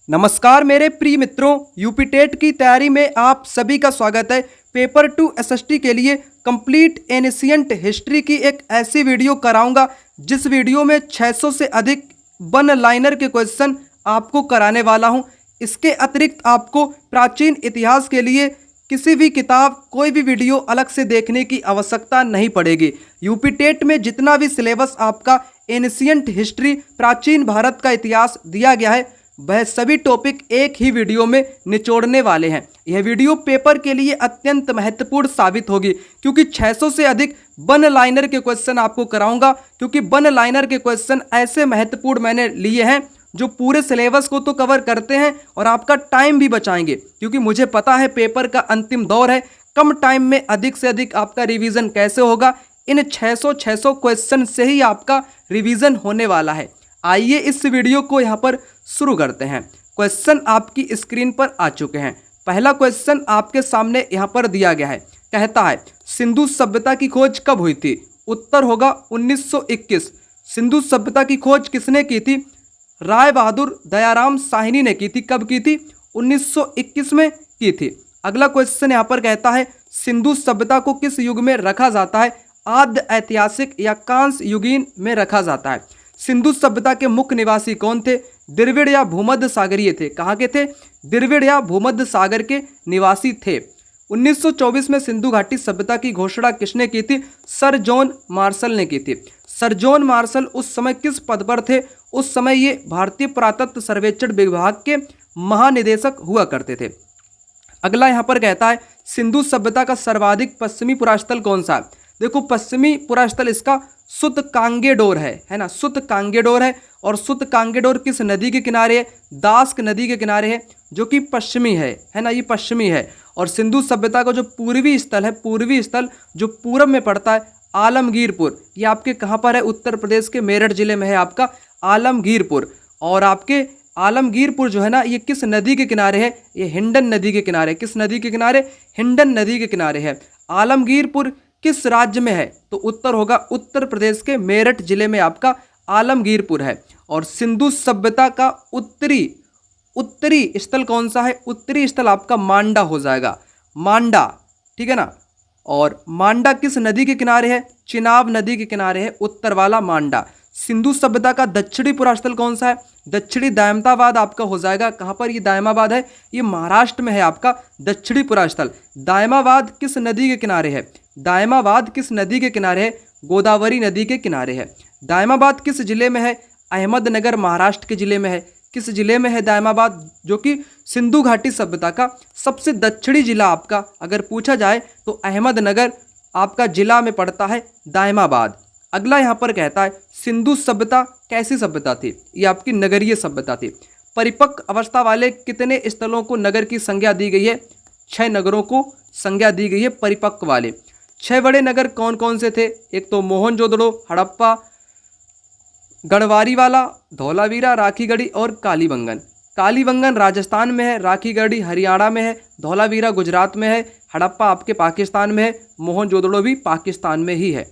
नमस्कार मेरे प्रिय मित्रों, यूपी टेट की तैयारी में आप सभी का स्वागत है। पेपर 2 एसएसटी के लिए कंप्लीट एनिशिएंट हिस्ट्री की एक ऐसी वीडियो कराऊंगा जिस वीडियो में 600 से अधिक वन लाइनर के क्वेश्चन आपको कराने वाला हूं। इसके अतिरिक्त आपको प्राचीन इतिहास के लिए किसी भी किताब कोई भी वीडियो अलग से देखने की आवश्यकता नहीं पड़ेगी। यूपी टेट में जितना भी सिलेबस आपका एनिशिएंट हिस्ट्री प्राचीन भारत का इतिहास दिया गया है वह सभी टॉपिक एक ही वीडियो में निचोड़ने वाले हैं। यह वीडियो पेपर के लिए अत्यंत महत्वपूर्ण साबित होगी क्योंकि 600 से अधिक वन लाइनर के क्वेश्चन आपको कराऊंगा, क्योंकि वन लाइनर के क्वेश्चन ऐसे महत्वपूर्ण मैंने लिए हैं जो पूरे सिलेबस को तो कवर करते हैं और आपका टाइम भी बचाएंगे, क्योंकि मुझे पता है पेपर का अंतिम दौर है। कम टाइम में अधिक से अधिक आपका रिवीजन कैसे होगा, इन 600 क्वेश्चन से ही आपका रिवीजन होने वाला है। आइए इस वीडियो को यहाँ पर शुरू करते हैं। क्वेश्चन आपकी स्क्रीन पर आ चुके हैं। पहला क्वेश्चन आपके सामने यहाँ पर दिया गया है। कहता है सिंधु सभ्यता की खोज कब हुई थी? उत्तर होगा 1921। सिंधु सभ्यता की खोज किसने की थी? राय बहादुर दयाराम साहनी ने की थी। कब की थी? 1921 में की थी। अगला क्वेश्चन यहाँ पर कहता है सिंधु सभ्यता को किस युग में रखा जाता है? आद्य ऐतिहासिक या कांस्य युगीन में रखा जाता है। सिंधु सभ्यता के मुख्य निवासी कौन थे? द्रविड़ या भूमध्य सागरीय थे। कहाँ के थे? द्रविड़ या भूमध्य सागर के निवासी थे। 1924 में सिंधु घाटी सभ्यता की घोषणा किसने की थी? सर जॉन मार्शल ने की थी। सर जॉन मार्शल उस समय किस पद पर थे? उस समय ये भारतीय पुरातत्व सर्वेक्षण विभाग के महानिदेशक हुआ करते थे। अगला यहाँ पर कहता है सिंधु सभ्यता का सर्वाधिक पश्चिमी पुरास्थल कौन सा है? देखो, पश्चिमी पुरास्थल इसका सुत कांगेडोर है ना। सुत कांगेडोर है। और सुत कांगेडोर किस नदी के किनारे है? दास्क नदी के किनारे है, जो कि पश्चिमी है ना, ये पश्चिमी है। और सिंधु सभ्यता का जो पूर्वी स्थल है, पूर्वी स्थल जो पूरब में पड़ता है, आलमगीरपुर, ये आपके कहाँ पर है? उत्तर प्रदेश के मेरठ जिले में है आपका आलमगीरपुर। और आपके आलमगीरपुर जो है ना, ये किस नदी के किनारे है? ये हिंडन नदी के किनारे। किस नदी के किनारे? हिंडन नदी के किनारे है। आलमगीरपुर किस राज्य में है? तो उत्तर होगा उत्तर प्रदेश के मेरठ जिले में आपका आलमगीरपुर है। और सिंधु सभ्यता का उत्तरी स्थल कौन सा है? उत्तरी स्थल आपका मांडा हो जाएगा। मांडा, ठीक है ना। और मांडा किस नदी के किनारे है? चिनाब नदी के किनारे है उत्तर वाला मांडा। सिंधु सभ्यता का दक्षिणी पुरास्थल कौन सा है? दक्षिणी दायमताबाद आपका हो जाएगा। कहाँ पर ये दायमाबाद है? ये महाराष्ट्र में है आपका दक्षिणी पुरास्थल। दायमाबाद किस नदी के किनारे है? दायमाबाद किस नदी के किनारे है? गोदावरी नदी के किनारे है। दायमाबाद किस जिले में है? अहमदनगर महाराष्ट्र के जिले में है। किस जिले में है दायमाबाद? जो कि सिंधु घाटी सभ्यता का सबसे दक्षिणी जिला आपका अगर पूछा जाए तो अहमदनगर आपका जिला में पड़ता है दायमाबाद। अगला यहाँ पर कहता है सिंधु सभ्यता कैसी सभ्यता थी? ये आपकी नगरीय सभ्यता थी। परिपक्व अवस्था वाले कितने स्थलों को नगर की संज्ञा दी गई है? 6 नगरों को संज्ञा दी गई है परिपक्व वाले। 6 बड़े नगर कौन कौन से थे? एक तो मोहनजोदड़ो, हड़प्पा, गढ़वारीवाला, धौलावीरा, राखीगढ़ी और कालीबंगन। कालीबंगन राजस्थान में है, राखीगढ़ी हरियाणा में है, धौलावीरा गुजरात में है, हड़प्पा आपके पाकिस्तान में है, मोहनजोदड़ो भी पाकिस्तान में ही है।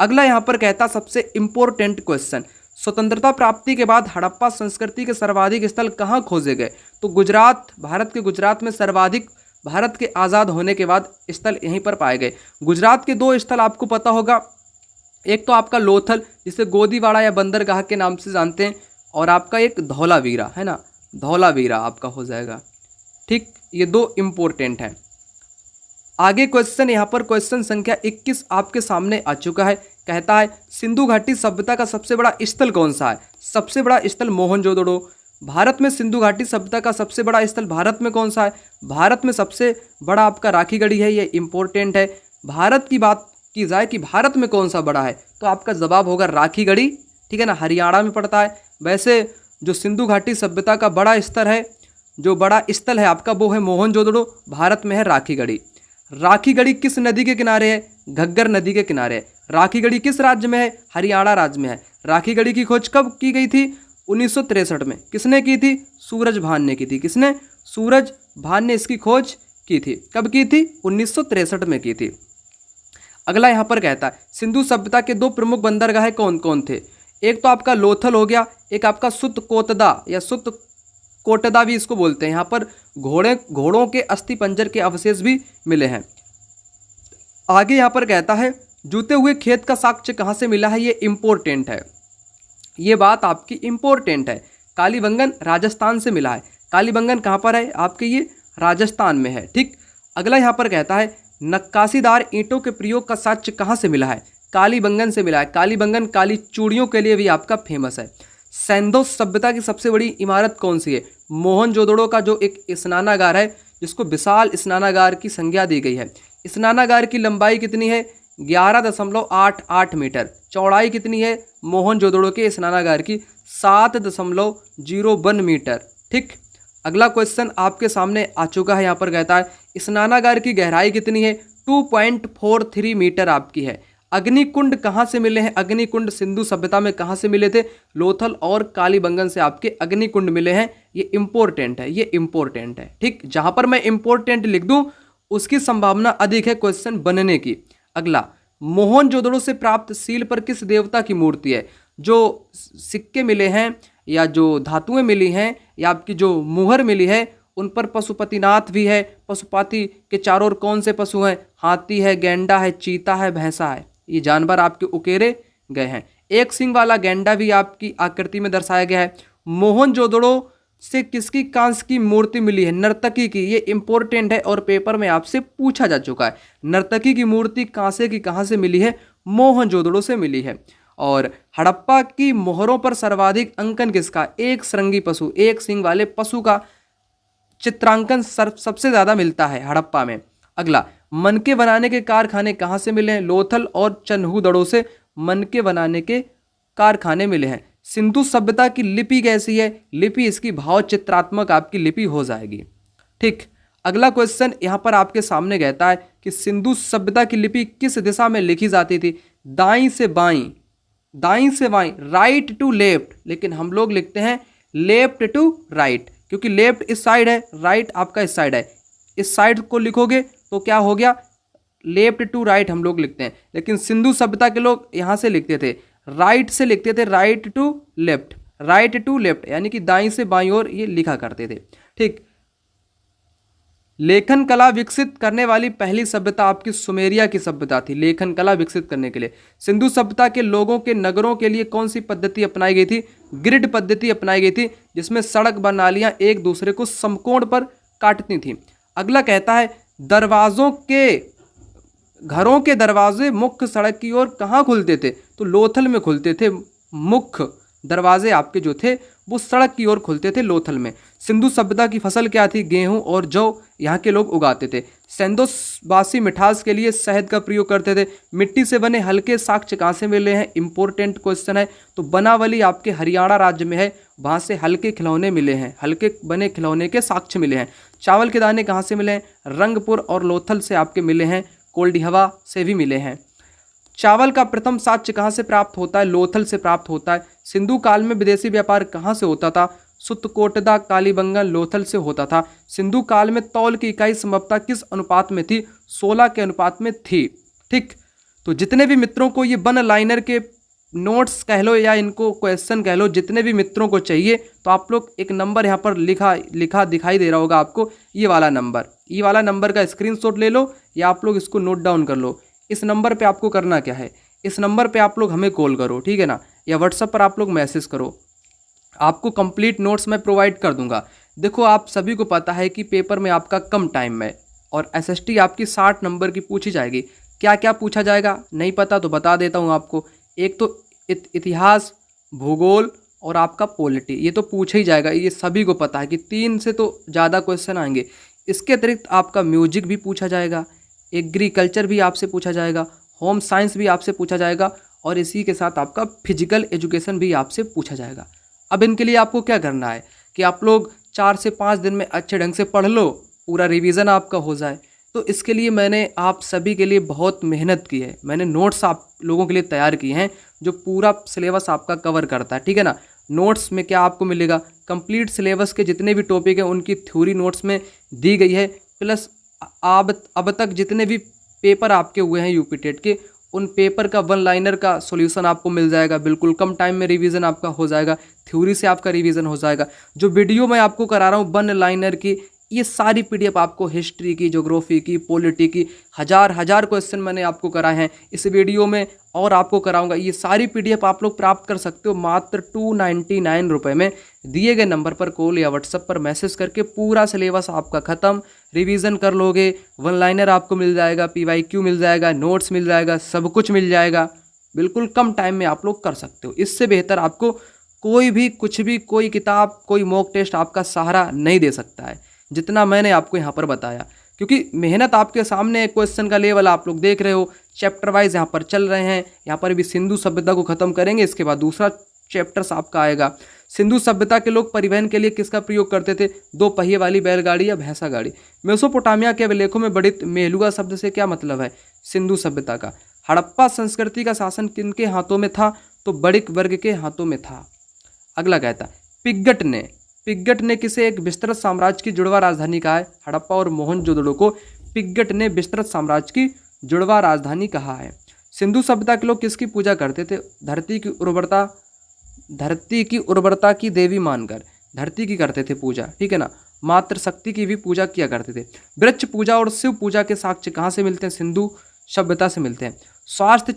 अगला यहाँ पर कहता सबसे इंपॉर्टेंट क्वेश्चन, स्वतंत्रता प्राप्ति के बाद हड़प्पा संस्कृति के सर्वाधिक स्थल कहाँ खोजे गए? तो गुजरात, भारत के गुजरात में सर्वाधिक भारत के आज़ाद होने के बाद स्थल यहीं पर पाए गए। गुजरात के 2 स्थल आपको पता होगा, एक तो आपका लोथल जिसे गोदीवाड़ा या बंदरगाह के नाम से जानते हैं, और आपका एक धौलावीरा है ना, धौलावीरा आपका हो जाएगा। ठीक, ये 2 इंपॉर्टेंट हैं। आगे क्वेश्चन यहाँ पर क्वेश्चन संख्या 21 आपके सामने आ चुका है। कहता है सिंधु घाटी सभ्यता का सबसे बड़ा स्थल कौन सा है? सबसे बड़ा स्थल मोहनजोदड़ो। भारत में सिंधु घाटी सभ्यता का सबसे बड़ा स्थल भारत में कौन सा है? भारत में सबसे बड़ा आपका राखीगढ़ी है, ये इंपॉर्टेंट है। भारत की बात की जाए कि भारत में कौन सा बड़ा है, तो आपका जवाब होगा राखीगढ़ी, ठीक है ना, हरियाणा में पड़ता है। वैसे जो सिंधु घाटी सभ्यता का बड़ा स्तर है, जो बड़ा स्थल है आपका, वो है मोहनजोदड़ो, भारत में है राखीगढ़ी। राखीगढ़ी किस नदी के किनारे है? घग्गर नदी के किनारे है। राखीगढ़ी किस राज्य में है? हरियाणा राज्य में है। राखीगढ़ी की खोज कब की गई थी? 1963 में। किसने की थी? सूरज भान ने की थी। किसने? सूरज भान ने इसकी खोज की थी। कब की थी? 1963 में की थी। अगला यहाँ पर कहता है सिंधु सभ्यता के 2 प्रमुख बंदरगाह कौन कौन थे? एक तो आपका लोथल हो गया, एक आपका सुत कोतदा या सुत सुतकोटदा भी इसको बोलते हैं। यहाँ पर घोड़ों के अस्थि पंजर के अवशेष भी मिले हैं। आगे यहाँ पर कहता है जूते हुए खेत का साक्ष्य कहाँ से मिला है, ये इम्पोर्टेंट है, ये बात आपकी इम्पोर्टेंट है। कालीबंगन राजस्थान से मिला है। कालीबंगन कहाँ पर है आपके, ये राजस्थान में है। ठीक, अगला यहाँ पर कहता है नक्काशीदार ईंटों के प्रयोग का साक्ष्य कहाँ से मिला है, कालीबंगन से मिला है। कालीबंगन काली चूड़ियों के लिए भी आपका फेमस है। सैंधो सभ्यता की सबसे बड़ी इमारत कौन सी है, मोहनजोदड़ो का जो एक स्नानागार है, जिसको विशाल स्नानागार की संज्ञा दी गई है। स्नानागार की लंबाई कितनी है, 11.88 मीटर। चौड़ाई कितनी है मोहनजोदड़ो के स्नानागार की, 7.01 मीटर। ठीक, अगला क्वेश्चन आपके सामने आ चुका है। यहाँ पर कहता है स्नानागार की गहराई कितनी है, 2.43 मीटर आपकी है। अग्निकुंड कहाँ से मिले हैं, अग्निकुंड सिंधु सभ्यता में कहाँ से मिले थे, लोथल और कालीबंगन से आपके अग्निकुंड मिले हैं। ये इंपॉर्टेंट है, ये इंपॉर्टेंट है। ठीक, जहाँ पर मैं इंपॉर्टेंट लिख दूँ उसकी संभावना अधिक है क्वेश्चन बनने की। अगला, मोहनजोदड़ो से प्राप्त सील पर किस देवता की मूर्ति है। जो सिक्के मिले हैं या जो धातुएं मिली हैं या आपकी जो मुहर मिली है उन पर पशुपतिनाथ भी है। पशुपति के चारों ओर कौन से पशु हैं, हाथी है, गेंडा है, चीता है, भैंसा है। ये जानवर आपके उकेरे गए हैं। एक सिंग वाला गेंडा भी आपकी आकृति में दर्शाया गया है। मोहनजोदड़ो से किसकी कांस्य की मूर्ति मिली है, नर्तकी की। ये इंपॉर्टेंट है और पेपर में आपसे पूछा जा चुका है। नर्तकी की मूर्ति कांसे की कहाँ से मिली है, मोहनजोदड़ो से मिली है। और हड़प्पा की मोहरों पर सर्वाधिक अंकन किसका, एक श्रृंगी पशु, एक सिंग वाले पशु का चित्रांकन सबसे ज़्यादा मिलता है हड़प्पा में। अगला, मनके बनाने के कारखाने कहाँ से मिले हैं, लोथल और चन्हूदड़ो से मनके बनाने के कारखाने मिले हैं। सिंधु सभ्यता की लिपि कैसी है, लिपि इसकी भाव चित्रात्मक आपकी लिपि हो जाएगी। ठीक, अगला क्वेश्चन यहाँ पर आपके सामने कहता है कि सिंधु सभ्यता की लिपि किस दिशा में लिखी जाती थी, दाईं से बाईं, दाईं से बाईं, राइट टू लेफ्ट, लेकिन हम लोग लिखते हैं लेफ्ट टू राइट, क्योंकि लेफ्ट इस साइड है, राइट आपका इस साइड है। इस साइड को लिखोगे तो क्या हो गया, लेफ्ट टू राइट हम लोग लिखते हैं, लेकिन सिंधु सभ्यता के लोग यहाँ से लिखते थे, राइट से लिखते थे, right to left, right to left, यानी कि दाईं से बाईं ओर ये लिखा करते थे। ठीक, लेखन कला विकसित करने वाली पहली सभ्यता आपकी सुमेरिया की सभ्यता थी, लेखन कला विकसित करने के लिए। सिंधु सभ्यता के लोगों के नगरों के लिए कौन सी पद्धति अपनाई गई थी, ग्रिड पद्धति अपनाई गई थी, जिसमें सड़क व नालियां एक दूसरे को समकोण पर काटती थी। अगला कहता है दरवाजों के, घरों के दरवाजे मुख्य सड़क की ओर कहाँ खुलते थे, तो लोथल में खुलते थे। मुख्य दरवाजे आपके जो थे वो सड़क की ओर खुलते थे लोथल में। सिंधु सभ्यता की फसल क्या थी, गेहूं और जौ यहाँ के लोग उगाते थे। सैंदोवासी मिठास के लिए शहद का प्रयोग करते थे। मिट्टी से बने हल्के साक्ष्य कहाँ से मिले हैं, इंपॉर्टेंट क्वेश्चन है। तो बनावली आपके हरियाणा राज्य में है, वहाँ से हल्के खिलौने मिले हैं, हल्के बने खिलौने के साक्ष्य मिले हैं। चावल के दाने कहाँ से मिले हैं, रंगपुर और लोथल से आपके मिले हैं, कोल्डिहवा से भी मिले हैं। चावल का प्रथम साक्ष्य कहाँ से प्राप्त होता है, लोथल से प्राप्त होता है। सिंधु काल में विदेशी व्यापार कहाँ से होता था, सुतकोटदा, कालीबंगन, लोथल से होता था। सिंधु काल में तौल की इकाई संभवतः किस अनुपात में थी, 16 के अनुपात में थी। ठीक, तो जितने भी मित्रों को ये वन लाइनर के नोट्स कह लो या इनको क्वेश्चन कह लो, जितने भी मित्रों को चाहिए तो आप लोग एक नंबर यहाँ पर लिखा दिखाई दे रहा होगा आपको, ये वाला नंबर का स्क्रीनशॉट ले लो या आप लोग इसको नोट डाउन कर लो। इस नंबर पे आपको करना क्या है, इस नंबर पे आप लोग हमें कॉल करो, ठीक है ना, या व्हाट्सएप पर आप लोग मैसेज करो। आपको कंप्लीट नोट्स मैं प्रोवाइड कर दूंगा। देखो, आप सभी को पता है कि पेपर में आपका कम टाइम है और एसएसटी आपकी 60 नंबर की पूछी जाएगी। क्या क्या पूछा जाएगा नहीं पता तो बता देता हूँ आपको। एक तो इतिहास, भूगोल और आपका पॉलिटी, ये तो पूछा ही जाएगा, ये सभी को पता है कि 3 से तो ज़्यादा क्वेश्चन आएंगे। इसके अतिरिक्त आपका म्यूजिक भी पूछा जाएगा, एग्रीकल्चर भी आपसे पूछा जाएगा, होम साइंस भी आपसे पूछा जाएगा और इसी के साथ आपका फिजिकल एजुकेशन भी आपसे पूछा जाएगा। अब इनके लिए आपको क्या करना है कि आप लोग 4 से 5 दिन में अच्छे ढंग से पढ़ लो, पूरा रिवीजन आपका हो जाए। तो इसके लिए मैंने आप सभी के लिए बहुत मेहनत की है, मैंने नोट्स आप लोगों के लिए तैयार किए हैं जो पूरा सिलेबस आपका कवर करता है, ठीक है ना। नोट्स में क्या आपको मिलेगा, कंप्लीट सिलेबस के जितने भी टॉपिक हैं उनकी थ्योरी नोट्स में दी गई है, प्लस अब तक जितने भी पेपर आपके हुए हैं यूपी टेट के उन पेपर का वन लाइनर का सॉल्यूशन आपको मिल जाएगा, बिल्कुल कम टाइम में रिवीजन आपका हो जाएगा, थ्योरी से आपका रिवीजन हो जाएगा। जो वीडियो मैं आपको करा रहा हूँ वन लाइनर की, ये सारी पीडीएफ आपको हिस्ट्री की, ज्योग्राफी की, पॉलिटी की, हजार क्वेश्चन मैंने आपको कराए हैं इस वीडियो में और आपको कराऊंगा। ये सारी पीडीएफ आप लोग प्राप्त कर सकते हो मात्र 299 रुपये में। दिए गए नंबर पर कॉल या व्हाट्सएप पर मैसेज करके पूरा सिलेबस आपका ख़त्म, रिवीजन कर लोगे, वन लाइनर आपको मिल जाएगा, पीवाईक्यू मिल जाएगा, नोट्स मिल जाएगा, सब कुछ मिल जाएगा। बिल्कुल कम टाइम में आप लोग कर सकते हो। इससे बेहतर आपको कोई भी कुछ भी, कोई किताब, कोई मॉक टेस्ट आपका सहारा नहीं दे सकता है जितना मैंने आपको यहाँ पर बताया। क्योंकि मेहनत आपके सामने, क्वेश्चन का लेवल आप लोग देख रहे हो, चैप्टर वाइज यहाँ पर चल रहे हैं। यहाँ पर भी सिंधु सभ्यता को खत्म करेंगे, इसके बाद दूसरा चैप्टर्स आपका आएगा। सिंधु सभ्यता के लोग परिवहन के लिए किसका प्रयोग करते थे? 2 पहिए वाली बैलगाड़ी या भैंसा गाड़ी। मेसोपोटामिया के अभिलेखों में बड़ित मेहलुआ शब्द से क्या मतलब है? सिंधु सभ्यता का। हड़प्पा संस्कृति का शासन किनके हाथों में था? तो बड़िक वर्ग के हाथों में था। अगला कहता पिग्गट ने किसे एक विस्तृत साम्राज्य की जुड़वा राजधानी कहा है? हड़प्पा और मोहनजोदड़ो को पिग्गट ने विस्तृत साम्राज्य की जुड़वा राजधानी कहा है। सिंधु सभ्यता के लोग किसकी पूजा करते थे? धरती की उर्वरता की देवी मानकर धरती की करते थे पूजा, ठीक है ना। मात्र शक्ति की भी पूजा किया करते थे। वृक्ष पूजा और शिव पूजा के साक्ष्य कहाँ से मिलते हैं? सिंधु सभ्यता से मिलते हैं। स्वास्थ्य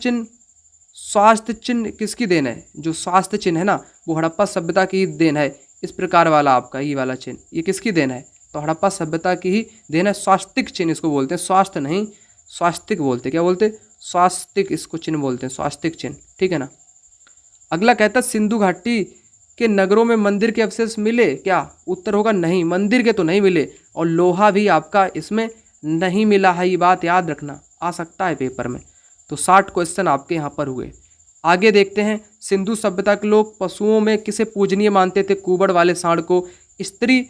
चिन्ह किसकी देन है? जो स्वास्थ्य चिन्ह है ना, वो हड़प्पा सभ्यता की ही देन है। इस प्रकार वाला आपका ये वाला चिन्ह, ये किसकी देन है? तो हड़प्पा सभ्यता की ही देन है। स्वास्तिक चिन्ह इसको बोलते हैं, स्वास्थ्य नहीं स्वास्तिक बोलते। क्या बोलते? स्वास्तिक, इसको चिन्ह बोलते हैं, स्वास्तिक चिन्ह, ठीक है ना। अगला कहता है सिंधु घाटी के नगरों में मंदिर के अवशेष मिले क्या? उत्तर होगा नहीं, मंदिर के तो नहीं मिले और लोहा भी आपका इसमें नहीं मिला है। ये बात याद रखना, आ सकता है पेपर में। तो 60 क्वेश्चन आपके यहाँ पर हुए। आगे देखते हैं, सिंधु सभ्यता के लोग पशुओं में किसे पूजनीय मानते थे? कुबड़ वाले सांड को। स्त्री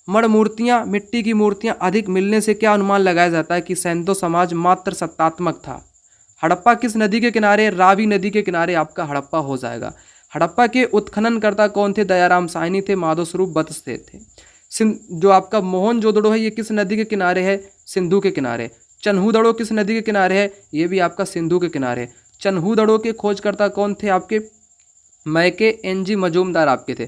मण मूर्तियाँ, मिट्टी की मूर्तियाँ अधिक मिलने से क्या अनुमान लगाया जाता है कि सैंधो समाज मात्र सत्तात्मक था? हड़प्पा किस नदी के किनारे? रावी नदी के किनारे आपका हड़प्पा हो जाएगा। हड़प्पा के उत्खननकर्ता कौन थे? दयाराम साहनी थे, माधव स्वरूप बतस्ते थे। जो आपका मोहनजोदड़ो है, ये किस नदी के किनारे है? सिंधु के किनारे। चन्हूदड़ो किस नदी के किनारे है? ये भी आपका सिंधु के किनारे। चन्हूदड़ो के खोजकर्ता कौन थे आपके? मैके एनजी मजूमदार आपके थे।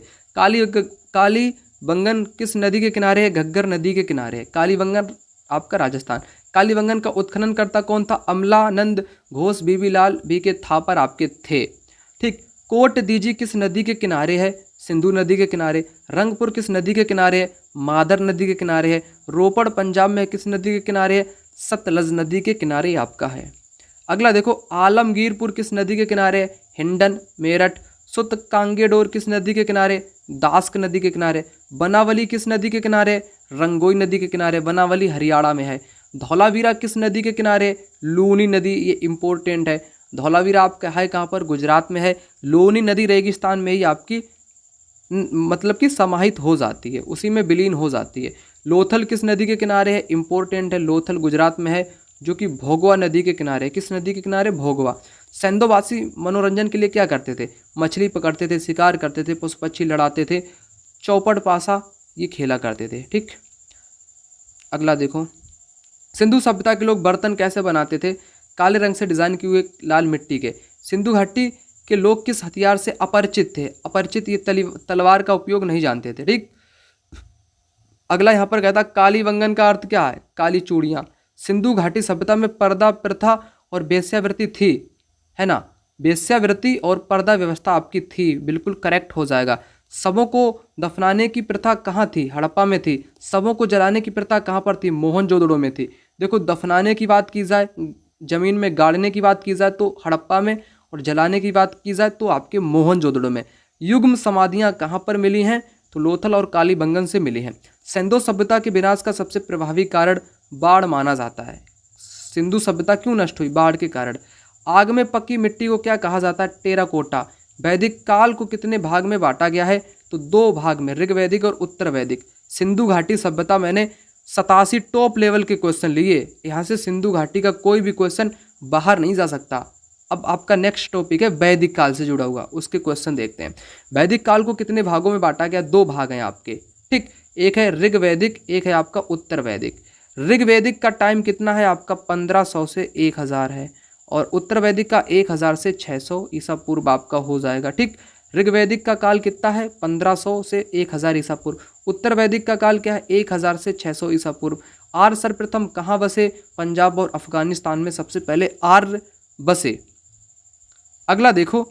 कालीबंगन किस नदी के किनारे है? घग्गर नदी के किनारे है। कालीबंगन आपका राजस्थान। कालीबंगन का उत्खननकर्ता कौन था? अमलानंद घोष, बीबीलाल बी के थापर आपके थे, ठीक। कोट दीजी किस नदी के किनारे है? सिंधु नदी के किनारे। रंगपुर किस नदी के किनारे है? मादर नदी के किनारे है। रोपड़ पंजाब में किस नदी के किनारे है? सतलज नदी के किनारे आपका है। अगला देखो, आलमगीरपुर किस नदी के किनारे है? हिंडन, मेरठ। सुत कांगेडोर किस नदी के किनारे? दास्क नदी के किनारे। बनावली किस नदी के किनारे? रंगोई नदी के किनारे। बनावली हरियाणा में है। धौलावीरा किस नदी के किनारे? लूनी नदी, ये इंपॉर्टेंट है। धौलावीरा आपका है कहाँ पर? गुजरात में है। लूनी नदी रेगिस्तान में ही आपकी मतलब कि समाहित हो जाती है, उसी में विलीन हो जाती है। लोथल किस नदी के किनारे है? इंपॉर्टेंट है, लोथल गुजरात में है, जो कि भोगवा नदी के किनारे है। किस नदी के किनारे? भोगवा। सैंधोवासी मनोरंजन के लिए क्या करते थे? मछली पकड़ते थे, शिकार करते थे, पशु पक्षी लड़ाते थे, चौपड़ पासा ये खेला करते थे, ठीक। अगला देखो, सिंधु सभ्यता के लोग बर्तन कैसे बनाते थे? काले रंग से डिजाइन किए हुए लाल मिट्टी के। सिंधु घाटी के लोग किस हथियार से अपरिचित थे? अपरिचित, ये तलवार का उपयोग नहीं जानते थे, ठीक। अगला यहाँ पर कहता कालीबंगन का अर्थ क्या है? काली चूड़ियाँ। सिंधु घाटी सभ्यता में पर्दा प्रथा और वेश्यावृत्ति थी, है ना। वेश्यावृत्ति और पर्दा व्यवस्था आपकी थी, बिल्कुल करेक्ट हो जाएगा। शवों को दफनाने की प्रथा कहाँ थी? हड़प्पा में थी। शवों को जलाने की प्रथा कहाँ पर थी? मोहनजोदड़ो में थी। देखो, दफनाने की बात की जाए, जमीन में गाड़ने की बात की जाए तो हड़प्पा में, और जलाने की बात की जाए तो आपके मोहनजोदड़ो में। युग्म समाधियाँ कहाँ पर मिली हैं? तो लोथल और कालीबंगन से मिली हैं। सिंधु सभ्यता के विनाश का सबसे प्रभावी कारण बाढ़ माना जाता है। सिंधु सभ्यता क्यों नष्ट हुई? बाढ़ के कारण। आग में पकी मिट्टी को क्या कहा जाता है? टेराकोटा। वैदिक काल को कितने भाग में बांटा गया है? तो 2 भाग में, ऋग्वैदिक और उत्तर वैदिक। सिंधु घाटी सभ्यता मैंने 87 टॉप लेवल के क्वेश्चन लिए, यहाँ से सिंधु घाटी का कोई भी क्वेश्चन बाहर नहीं जा सकता। अब आपका नेक्स्ट टॉपिक है वैदिक काल से जुड़ा हुआ, उसके क्वेश्चन देखते हैं। वैदिक काल को कितने भागों में बांटा गया? 2 भाग हैं आपके, ठीक। एक है ऋग्वैदिक, एक है आपका उत्तर वैदिक। ऋग्वैदिक का टाइम कितना है आपका? 1500 से 1000 है, और उत्तर वैदिक का 1000 से 600 ईसा पूर्व आपका हो जाएगा। ठीक, ऋग्वैदिक का काल कितना है 1500 से 1000 ईसा पूर्व। उत्तर वैदिक का काल क्या है 1000 से 600 ईसा पूर्व। आर्य सर्वप्रथम कहाँ बसे? पंजाब और अफगानिस्तान में सबसे पहले आर्य बसे। अगला देखो,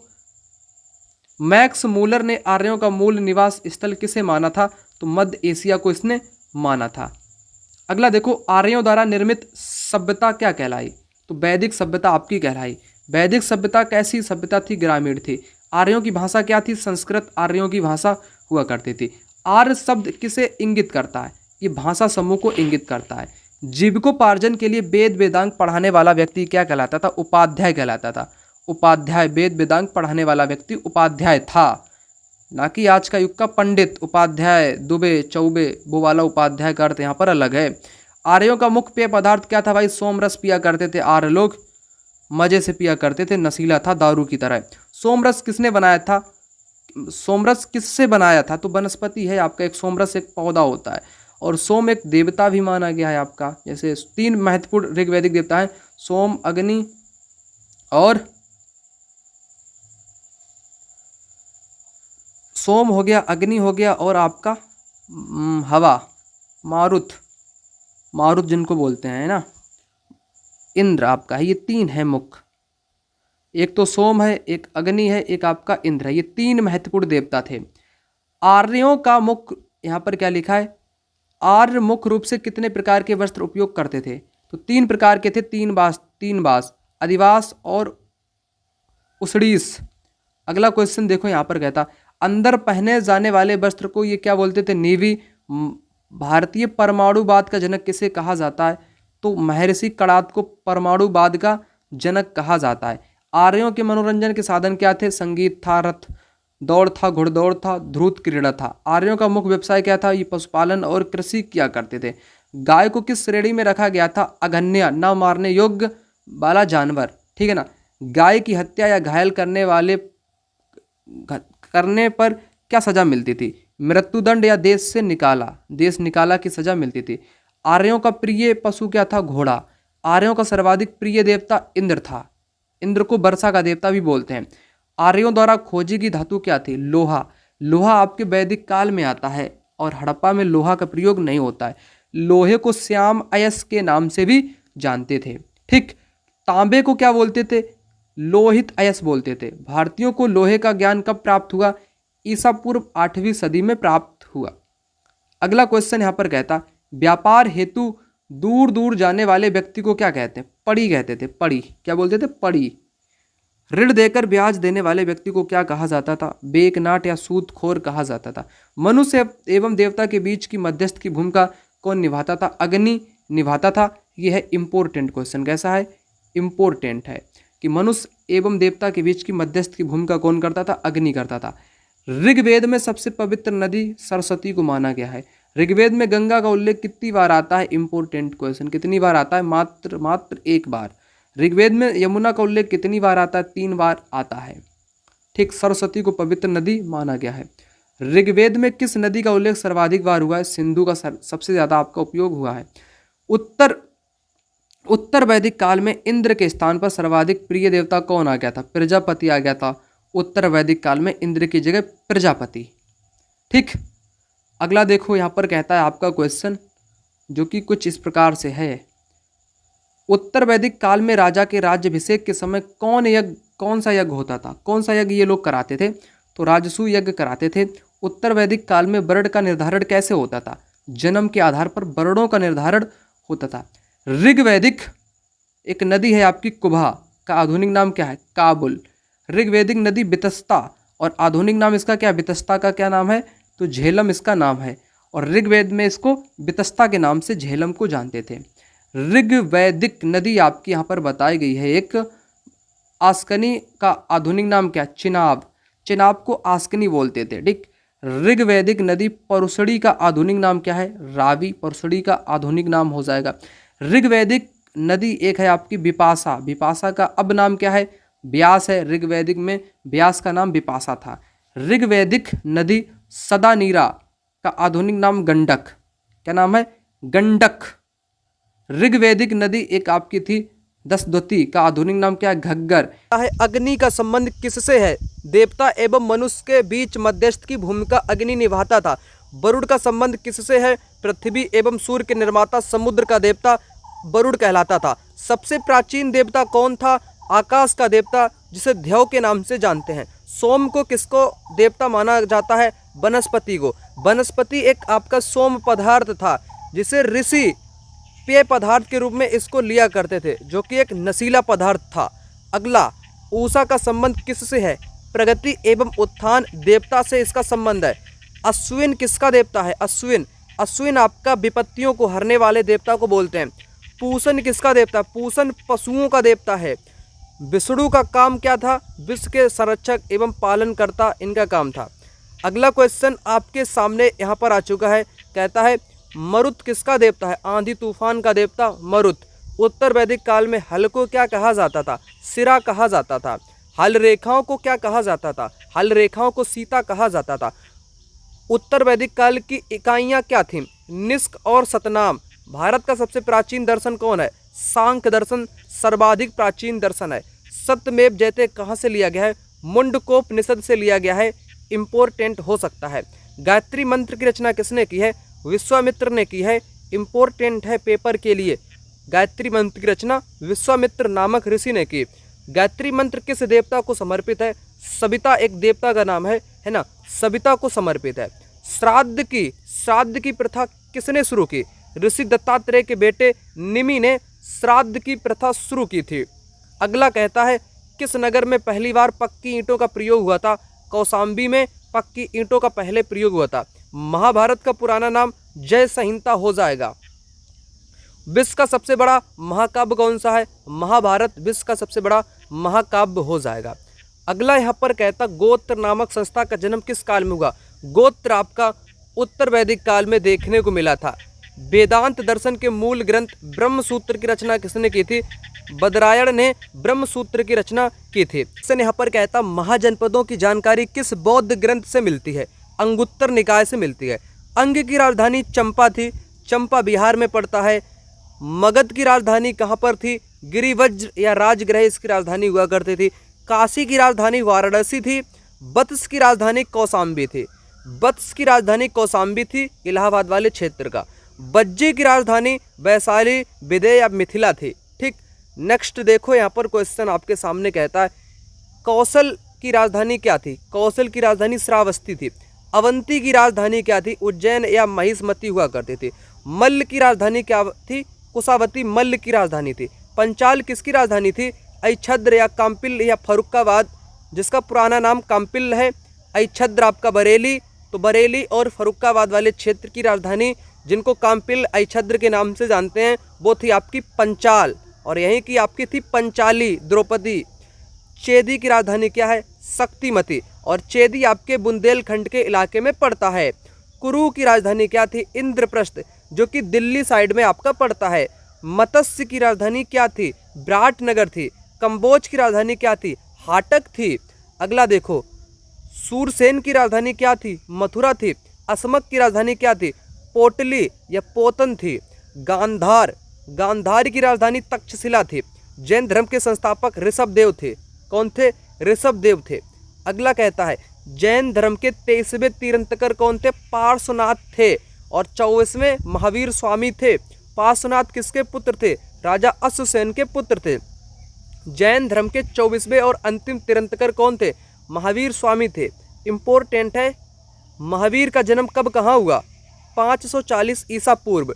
मैक्स मूलर ने आर्यों का मूल निवास स्थल किसे माना था? तो मध्य एशिया को इसने माना था। अगला देखो, आर्यों द्वारा निर्मित सभ्यता क्या कहलाई? तो वैदिक सभ्यता आपकी कहलाई। वैदिक सभ्यता कैसी सभ्यता थी? ग्रामीण थी। आर्यों की भाषा क्या थी? संस्कृत आर्यों की भाषा हुआ करती थी। आर्य शब्द किसे इंगित करता है? ये भाषा समूह को इंगित करता है। जीविकोपार्जन के लिए वेद वेदांग पढ़ाने वाला व्यक्ति क्या कहलाता था? उपाध्याय कहलाता था। उपाध्याय, वेद वेदांग पढ़ाने वाला व्यक्ति उपाध्याय था, ना कि आज का युग का पंडित। उपाध्याय, दुबे, चौबे, वो वाला उपाध्याय का अर्थ यहाँ पर अलग है। आर्यों का मुख्य पेय पदार्थ क्या था भाई? सोमरस पिया करते थे आर्य लोग, मजे से पिया करते थे, नशीला था दारू की तरह। सोमरस किसने बनाया था? सोमरस किससे बनाया था? तो वनस्पति है आपका, एक सोमरस एक पौधा होता है, और सोम एक देवता भी माना गया है आपका। जैसे 3 महत्वपूर्ण ऋग्वैदिक देवता हैं, सोम, अग्नि और सोम हो गया, अग्नि हो गया, और आपका हवा, मारुत, मारुत जिनको बोलते हैं ना, इंद्र आपका है। ये 3 है मुख्य, एक तो सोम है, एक अग्नि है, एक आपका इंद्र है। ये 3 महत्वपूर्ण देवता थे। आर्यों का मुख्य, यहाँ पर क्या लिखा है? आर्य मुख्य रूप से कितने प्रकार के वस्त्र उपयोग करते थे? तो 3 प्रकार के थे, 3 बास, अधिवास और उषडीस। अगला क्वेश्चन देखो, यहाँ पर कहता अंदर पहने जाने वाले वस्त्र को ये क्या बोलते थे? नेवी। भारतीय परमाणुवाद का जनक किसे कहा जाता है? तो महर्षि कणाद को परमाणुवाद का जनक कहा जाता है। आर्यों के मनोरंजन के साधन क्या थे? संगीत था, रथ दौड़ था, घुड़दौड़ था, ध्रुत क्रीड़ा था। आर्यों का मुख्य व्यवसाय क्या था? ये पशुपालन और कृषि किया करते थे। गाय को किस श्रेणी में रखा गया था? अघन्य, न मारने योग्य वाला जानवर, ठीक है ना। गाय की हत्या या घायल करने पर क्या सजा मिलती थी? मृत्युदंड या देश निकाला की सजा मिलती थी। आर्यों का प्रिय पशु क्या था? घोड़ा। आर्यों का सर्वाधिक प्रिय देवता इंद्र था। इंद्र को वर्षा का देवता भी बोलते हैं। आर्यों द्वारा खोजी की धातु क्या थी? लोहा। लोहा आपके वैदिक काल में आता है, और हड़प्पा में लोहा का प्रयोग नहीं होता है। लोहे को श्याम अयस के नाम से भी जानते थे। ठीक, तांबे को क्या बोलते थे? लोहित अयस बोलते थे। भारतीयों को लोहे का ज्ञान कब प्राप्त हुआ? ईसा पूर्व 8वीं सदी में प्राप्त हुआ। अगला क्वेश्चन यहाँ पर कहता व्यापार हेतु दूर दूर जाने वाले व्यक्ति को क्या कहते हैं? पड़ी कहते थे। पड़ी क्या बोलते थे? पड़ी। ऋण देकर ब्याज देने वाले व्यक्ति को क्या कहा जाता था? बेकनाट या सूदखोर कहा जाता था। मनुष्य एवं देवता के बीच की मध्यस्थ की भूमिका कौन निभाता था? अग्नि निभाता था। यह है इंपॉर्टेंट क्वेश्चन। कैसा है? इंपॉर्टेंट है कि मनुष्य एवं देवता के बीच की मध्यस्थ की भूमिका कौन करता था? अग्नि करता था। ऋग्वेद में सबसे पवित्र नदी सरस्वती को माना गया है। ऋग्वेद में गंगा का उल्लेख कितनी बार आता है? Important question. कितनी बार आता है? मात्र 1 बार। ऋग्वेद में यमुना का उल्लेख कितनी बार आता है? 3 बार आता है। ठीक, सरस्वती को पवित्र नदी माना गया है। ऋग्वेद में किस नदी का उल्लेख सर्वाधिक बार हुआ है? सिंधु का सबसे ज्यादा आपका उपयोग हुआ है। उत्तर वैदिक काल में इंद्र के स्थान पर सर्वाधिक प्रिय देवता कौन आ गया था? प्रजापति आ गया था। उत्तर वैदिक काल में इंद्र की जगह प्रजापति। ठीक, अगला देखो, यहाँ पर कहता है आपका क्वेश्चन जो कि कुछ इस प्रकार से है। उत्तर वैदिक काल में राजा के राज्याभिषेक के समय कौन सा यज्ञ होता था? कौन सा यज्ञ ये लोग कराते थे? तो राजसूय यज्ञ कराते थे। उत्तर वैदिक काल में वर्ण का निर्धारण कैसे होता था? जन्म के आधार पर वर्णों का निर्धारण होता था। ऋग्वैदिक एक नदी है आपकी कुभा, का आधुनिक नाम क्या है? काबुल। ऋग्वैदिक नदी वितस्ता, और आधुनिक नाम इसका क्या? वितस्ता का क्या नाम है? तो झेलम इसका नाम है, और ऋग्वेद में इसको वितस्ता के नाम से झेलम को जानते थे। ऋग्वैदिक नदी आपकी यहाँ पर बताई गई है एक आस्कनी, का आधुनिक नाम क्या? चिनाब। चिनाब को आस्कनी बोलते थे। ठीक, ऋग्वैदिक नदी परुषड़ी का आधुनिक नाम क्या है? रावी। परुषड़ी का आधुनिक नाम हो जाएगा। ऋग्वैदिक नदी एक है आपकी विपाशा। विपाशा का अब नाम क्या है? व्यास है। ऋग्वैदिक में व्यास का नाम विपाशा था। ऋग्वैदिक नदी सदानीरा, का आधुनिक नाम गंडक। क्या नाम है? गंडक। ऋग्वैदिक नदी एक आपकी थी दसद्वती का आधुनिक नाम क्या है? घग्गर है। अग्नि का संबंध किससे है? देवता एवं मनुष्य के बीच मध्यस्थ की भूमिका अग्नि निभाता था। वरुण का संबंध किससे है? पृथ्वी एवं सूर्य के निर्माता समुद्र का देवता वरुण कहलाता था। सबसे प्राचीन देवता कौन था? आकाश का देवता, जिसे ध्यव के नाम से जानते हैं। सोम को किसको देवता माना जाता है? वनस्पति को। वनस्पति एक आपका सोम पदार्थ था, जिसे ऋषि पेय पदार्थ के रूप में इसको लिया करते थे, जो कि एक नशीला पदार्थ था। अगला, उषा का संबंध किससे है? प्रगति एवं उत्थान देवता से इसका संबंध है। अश्विन किसका देवता है? अश्विन आपका विपत्तियों को हरने वाले देवता को बोलते हैं। पूषण किसका देवता? पूषण पशुओं का देवता है। विष्णु का काम क्या था? विश्व के संरक्षक एवं पालनकर्ता इनका काम था। अगला क्वेश्चन आपके सामने यहाँ पर आ चुका है। कहता है मरुत किसका देवता है? आंधी तूफान का देवता मरुत। उत्तर वैदिक काल में हल को क्या कहा जाता था? सिरा कहा जाता था। हल रेखाओं को क्या कहा जाता था? हल रेखाओं को सीता कहा जाता था। उत्तर वैदिक काल की इकाइयाँ क्या थीं? निष्क और सतनाम। भारत का सबसे प्राचीन दर्शन कौन है? सांख्य दर्शन सर्वाधिक प्राचीन दर्शन है। सत्यमेव जयते कहाँ से लिया गया है? मुंडकोपनिषद से लिया गया है। इम्पोर्टेंट हो सकता है। गायत्री मंत्र की रचना किसने की है? विश्वामित्र ने की है। इम्पोर्टेंट है पेपर के लिए। गायत्री मंत्र की रचना विश्वामित्र नामक ऋषि ने की। गायत्री मंत्र किस देवता को समर्पित है? सविता एक देवता का नाम है ना? सविता को समर्पित है। श्राद्ध की प्रथा किसने शुरू की? ऋषि दत्तात्रेय के बेटे निमि ने श्राद्ध की प्रथा शुरू की थी। अगला कहता है किस नगर में पहली बार पक्की ईंटों का प्रयोग हुआ था? कौशाम्बी में पक्की ईंटों का पहले प्रयोग हुआ था। महाभारत का पुराना नाम जय संहिता हो जाएगा। विश्व का सबसे बड़ा महाकाव्य कौन सा है? महाभारत विश्व का सबसे बड़ा महाकाव्य हो जाएगा। अगला यहाँ पर कहता गोत्र नामक संस्था का जन्म किस काल में हुआ? गोत्र आपका उत्तर वैदिक काल में देखने को मिला था। वेदांत दर्शन के मूल ग्रंथ ब्रह्मसूत्र की रचना किसने की थी? बदरायण ने ब्रह्मसूत्र की रचना की थी। यहाँ पर कहता महाजनपदों की जानकारी किस बौद्ध ग्रंथ से मिलती है? अंगुत्तर निकाय से मिलती है। अंग की राजधानी चंपा थी। चंपा बिहार में पड़ता है। मगध की राजधानी कहाँ पर थी? गिरिवज्र या राजगृह इसकी राजधानी हुआ करती थी। काशी की राजधानी वाराणसी थी। वत्स की राजधानी कौशाम्बी थी। वत्स की राजधानी कौशाम्बी थी, इलाहाबाद वाले क्षेत्र का। बज्जे की राजधानी वैशाली, विदेह या मिथिला थी। ठीक, नेक्स्ट देखो यहाँ पर क्वेश्चन आपके सामने कहता है कौशल की राजधानी क्या थी? कौशल की राजधानी श्रावस्ती थी। अवंती की राजधानी क्या थी? उज्जैन या महिष्मती हुआ करती थी। मल्ल की राजधानी क्या थी? कुशावती मल्ल की राजधानी थी। पंचाल किसकी राजधानी थी? ऐच्छद्र या काम्पिल या फर्रुखाबाद, जिसका पुराना नाम काम्पिल है। ऐच्छद्र आपका बरेली, तो बरेली और फर्रुखाबाद वाले क्षेत्र की राजधानी जिनको काम्पिल ऐच्छद्र के नाम से जानते हैं वो थी आपकी पंचाल, और यहीं की आपकी थी पंचाली द्रौपदी। चेदी की राजधानी क्या है? शक्तिमती, और चेदी आपके बुंदेलखंड के इलाके में पड़ता है। कुरु की राजधानी क्या थी? इंद्रप्रस्थ, जो कि दिल्ली साइड में आपका पड़ता है। मत्स्य की राजधानी क्या थी? विराटनगर थी। कंबोज की राजधानी क्या थी? हाटक थी। अगला देखो सूरसेन की राजधानी क्या थी? मथुरा थी। असमक की राजधानी क्या थी? पोटली या पोतन थी। गांधार की राजधानी तक्षशिला थी। जैन धर्म के संस्थापक ऋषभदेव थे। कौन थे? ऋषभदेव थे। अगला कहता है जैन धर्म के 23वें तीर्थंकर कौन थे? पार्श्वनाथ थे। और 24वें महावीर स्वामी थे। पार्श्वनाथ किसके पुत्र थे? राजा अश्वसेन के पुत्र थे। जैन धर्म के 24वें और अंतिम तीर्थंकर कौन थे? महावीर स्वामी थे। इम्पोर्टेंट है, महावीर का जन्म कब कहाँ हुआ? 540 ईसा पूर्व,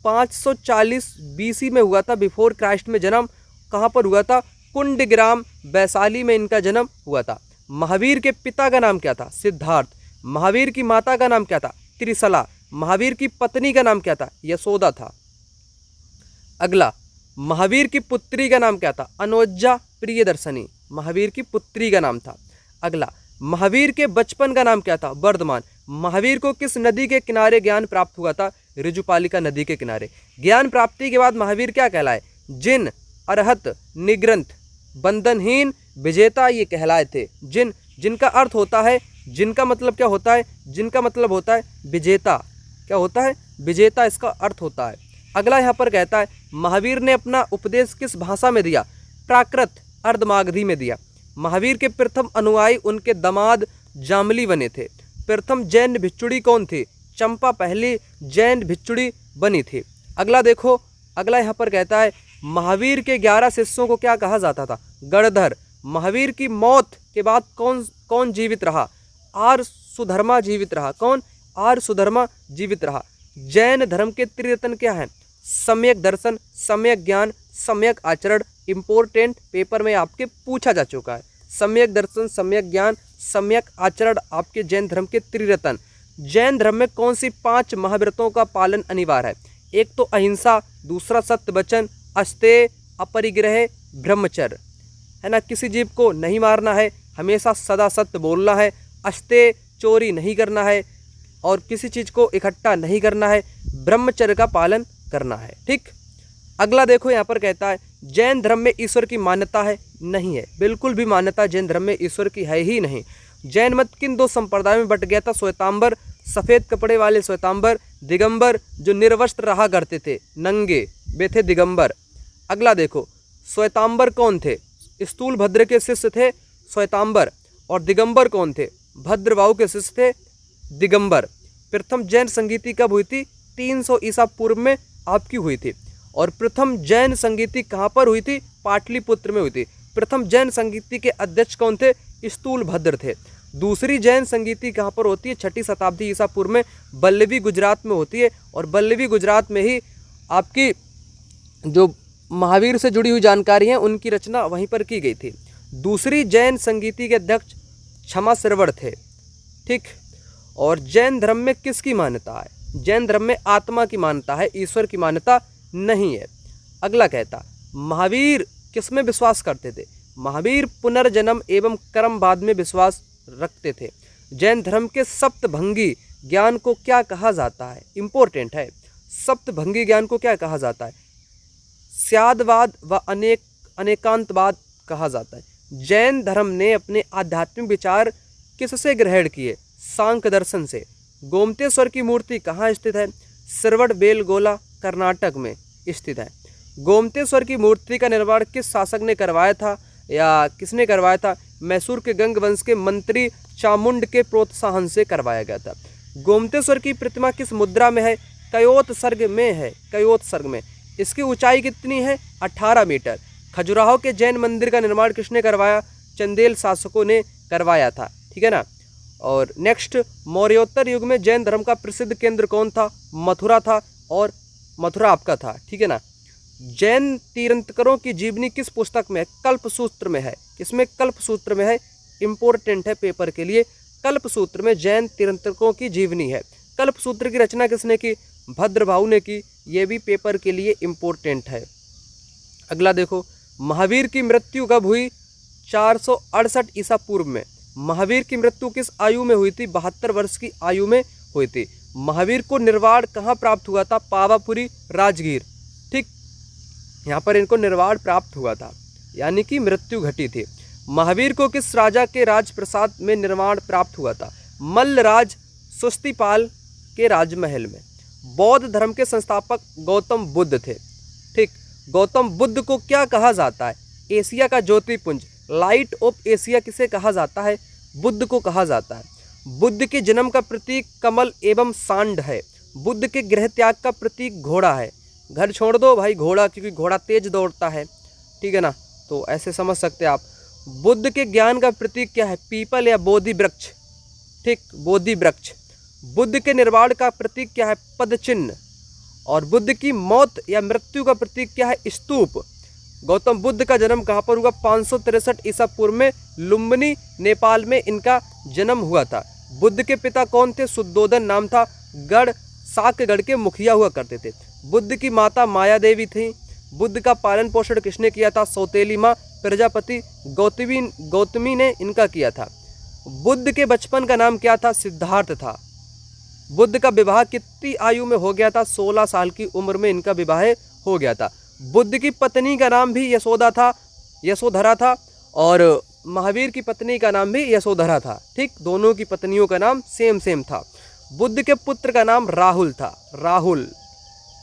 540 बीसी में हुआ था। बिफोर क्राइस्ट में जन्म कहाँ पर हुआ था? कुंडग्राम वैशाली में इनका जन्म हुआ था। महावीर के पिता का नाम क्या था? सिद्धार्थ। महावीर की माता का नाम क्या था? त्रिशला। महावीर की पत्नी का नाम क्या था? यशोदा था। अगला, महावीर की पुत्री का नाम क्या था? अनोज्जा प्रियदर्शनी महावीर की पुत्री का नाम था। अगला, महावीर के बचपन का नाम क्या था? वर्धमान। महावीर को किस नदी के किनारे ज्ञान प्राप्त हुआ था? ऋजुपालिका नदी के किनारे। ज्ञान प्राप्ति के बाद महावीर क्या कहलाए? जिन, अरहत, निग्रंथ, बंधनहीन, विजेता ये कहलाए थे। जिनका अर्थ होता है, जिनका मतलब क्या होता है? जिनका मतलब होता है विजेता। क्या होता है? विजेता इसका अर्थ होता है। अगला यहाँ पर कहता है महावीर ने अपना उपदेश किस भाषा में दिया? प्राकृत अर्धमागधी में दिया। महावीर के प्रथम अनुयायी उनके दामाद जामली बने थे। प्रथम जैन भिक्षुणी कौन थी? चंपा पहली जैन भिक्षुणी बनी थी। अगला देखो, अगला यहाँ पर कहता है महावीर के 11 शिष्यों को क्या कहा जाता था? गणधर। महावीर की मौत के बाद कौन जीवित रहा? आर्य सुधर्मा जीवित रहा। कौन? आर्य सुधर्मा जीवित रहा। जैन धर्म के त्रिरत्न क्या हैं? सम्यक दर्शन, सम्यक ज्ञान, सम्यक आचरण। इंपोर्टेंट, पेपर में आपके पूछा जा चुका है। सम्यक दर्शन, सम्यक ज्ञान, सम्यक आचरण आपके जैन धर्म के त्रिरत्न। जैन धर्म में कौन सी 5 महाव्रतों का पालन अनिवार्य है? एक तो अहिंसा, दूसरा सत्य वचन, अस्तेय, अपरिग्रह, ब्रह्मचर्य, है ना। किसी जीव को नहीं मारना है, हमेशा सदा सत्य बोलना है, अस्तेय चोरी नहीं करना है, और किसी चीज़ को इकट्ठा नहीं करना है, ब्रह्मचर्य का पालन करना है। ठीक। अगला देखो यहाँ पर कहता है जैन धर्म में ईश्वर की मान्यता है? नहीं है, बिल्कुल भी मान्यता जैन धर्म में ईश्वर की है ही नहीं। जैन मत किन 2 संप्रदायों में बट गया था? श्वेतांबर, सफ़ेद कपड़े वाले श्वेतांबर, दिगंबर जो निर्वस्त्र रहा करते थे, नंगे वे थे दिगंबर। अगला देखो, श्वेतांबर कौन थे? स्थूलभद्र के शिष्य थे श्वेतांबर, और दिगंबर कौन थे? भद्रबाहु के शिष्य थे दिगंबर। प्रथम जैन संगीति कब हुई थी? 300 ईसा पूर्व में आपकी हुई थी। और प्रथम जैन संगीति कहाँ पर हुई थी? पाटलिपुत्र में हुई थी। प्रथम जैन संगीति के अध्यक्ष कौन थे? स्थूलभद्र थे। दूसरी जैन संगीति कहाँ पर होती है? 6ठी शताब्दी ईसा पूर्व में बल्लवी गुजरात में होती है, और बल्लवी गुजरात में ही आपकी जो महावीर से जुड़ी हुई जानकारी है उनकी रचना वहीं पर की गई थी। दूसरी जैन संगीति के अध्यक्ष क्षमा श्रवण थे। ठीक। और जैन धर्म में किसकी मान्यता है? जैन धर्म में आत्मा की मान्यता है, ईश्वर की मान्यता नहीं है। अगला कहता महावीर किसमें विश्वास करते थे? महावीर पुनर्जन्म एवं कर्मवाद में विश्वास रखते थे। जैन धर्म के सप्तभंगी ज्ञान को क्या कहा जाता है? इंपॉर्टेंट है, सप्तभंगी ज्ञान को क्या कहा जाता है? स्यादवाद व अनेकांतवाद कहा जाता है। जैन धर्म ने अपने आध्यात्मिक विचार किससे ग्रहण किए? सांख्य दर्शन से। गोमतेश्वर की मूर्ति कहाँ स्थित है? श्रवणबेलगोला कर्नाटक में स्थित है। गोमतेश्वर की मूर्ति का निर्माण किस शासक ने करवाया था, या किसने करवाया था? मैसूर के गंग वंश के मंत्री चामुंड के प्रोत्साहन से करवाया गया था। गोमतेश्वर की प्रतिमा किस मुद्रा में है? कयोत सर्ग में है, कयोत सर्ग में। इसकी ऊंचाई कितनी है? 18 मीटर। खजुराहो के जैन मंदिर का निर्माण किसने करवाया? चंदेल शासकों ने करवाया था। ठीक है ना। और नेक्स्ट, मौर्योत्तर युग में जैन धर्म का प्रसिद्ध केंद्र कौन था? मथुरा था, और मथुरा आपका था। ठीक है ना। जैन तीर्थंकरों की जीवनी किस पुस्तक में है? कल्पसूत्र में है। किसमें? कल्पसूत्र में है। इंपॉर्टेंट है पेपर के लिए। कल्पसूत्र में जैन तीर्थंकरों की जीवनी है। कल्पसूत्र की रचना किसने की? भद्रबाहु ने की। ये भी पेपर के लिए इंपॉर्टेंट है। अगला देखो, महावीर की मृत्यु कब हुई? 468 ईसा पूर्व में। महावीर की मृत्यु किस आयु में हुई थी? 72 वर्ष की आयु में हुई थी। महावीर को निर्वाण कहाँ प्राप्त हुआ था? पावापुरी, राजगीर। ठीक। यहाँ पर इनको निर्वाण प्राप्त हुआ था, यानी कि मृत्यु घटी थी। महावीर को किस राजा के राजप्रसाद में निर्वाण प्राप्त हुआ था? मल्लराज सुस्तिपाल के राजमहल में। बौद्ध धर्म के संस्थापक गौतम बुद्ध थे। ठीक। गौतम बुद्ध को क्या कहा जाता है? एशिया का ज्योतिपुंज, लाइट ऑफ एशिया किसे कहा जाता है? बुद्ध को कहा जाता है। बुद्ध के जन्म का प्रतीक कमल एवं सांड है। बुद्ध के गृह त्याग का प्रतीक घोड़ा है। घर छोड़ दो भाई घोड़ा, क्योंकि घोड़ा तेज दौड़ता है। ठीक है ना, तो ऐसे समझ सकते हैं आप। बुद्ध के ज्ञान का प्रतीक क्या है? पीपल या बोधि वृक्ष। ठीक, बोधि वृक्ष। बुद्ध के निर्वाण का प्रतीक क्या है? पद चिन्ह। और बुद्ध की मौत या मृत्यु का प्रतीक क्या है? स्तूप। गौतम बुद्ध का जन्म कहाँ पर हुआ? 563 ईसा पूर्व में लुम्बिनी, नेपाल में इनका जन्म हुआ था। बुद्ध के पिता कौन थे? शुद्धोदन नाम था। गढ़ साक्यगढ़ के मुखिया हुआ करते थे। बुद्ध की माता माया देवी थी। बुद्ध का पालन पोषण किसने किया था? सौतेली माँ प्रजापति गौतमी ने इनका किया था। बुद्ध के बचपन का नाम क्या था? सिद्धार्थ था। बुद्ध का विवाह कितनी आयु में हो गया था? 16 साल की उम्र में इनका विवाह हो गया था। बुद्ध की पत्नी का नाम भी यशोधरा था, और महावीर की पत्नी का नाम भी यशोधरा था। ठीक, दोनों की पत्नियों का नाम सेम था। बुद्ध के पुत्र का नाम राहुल था। राहुल।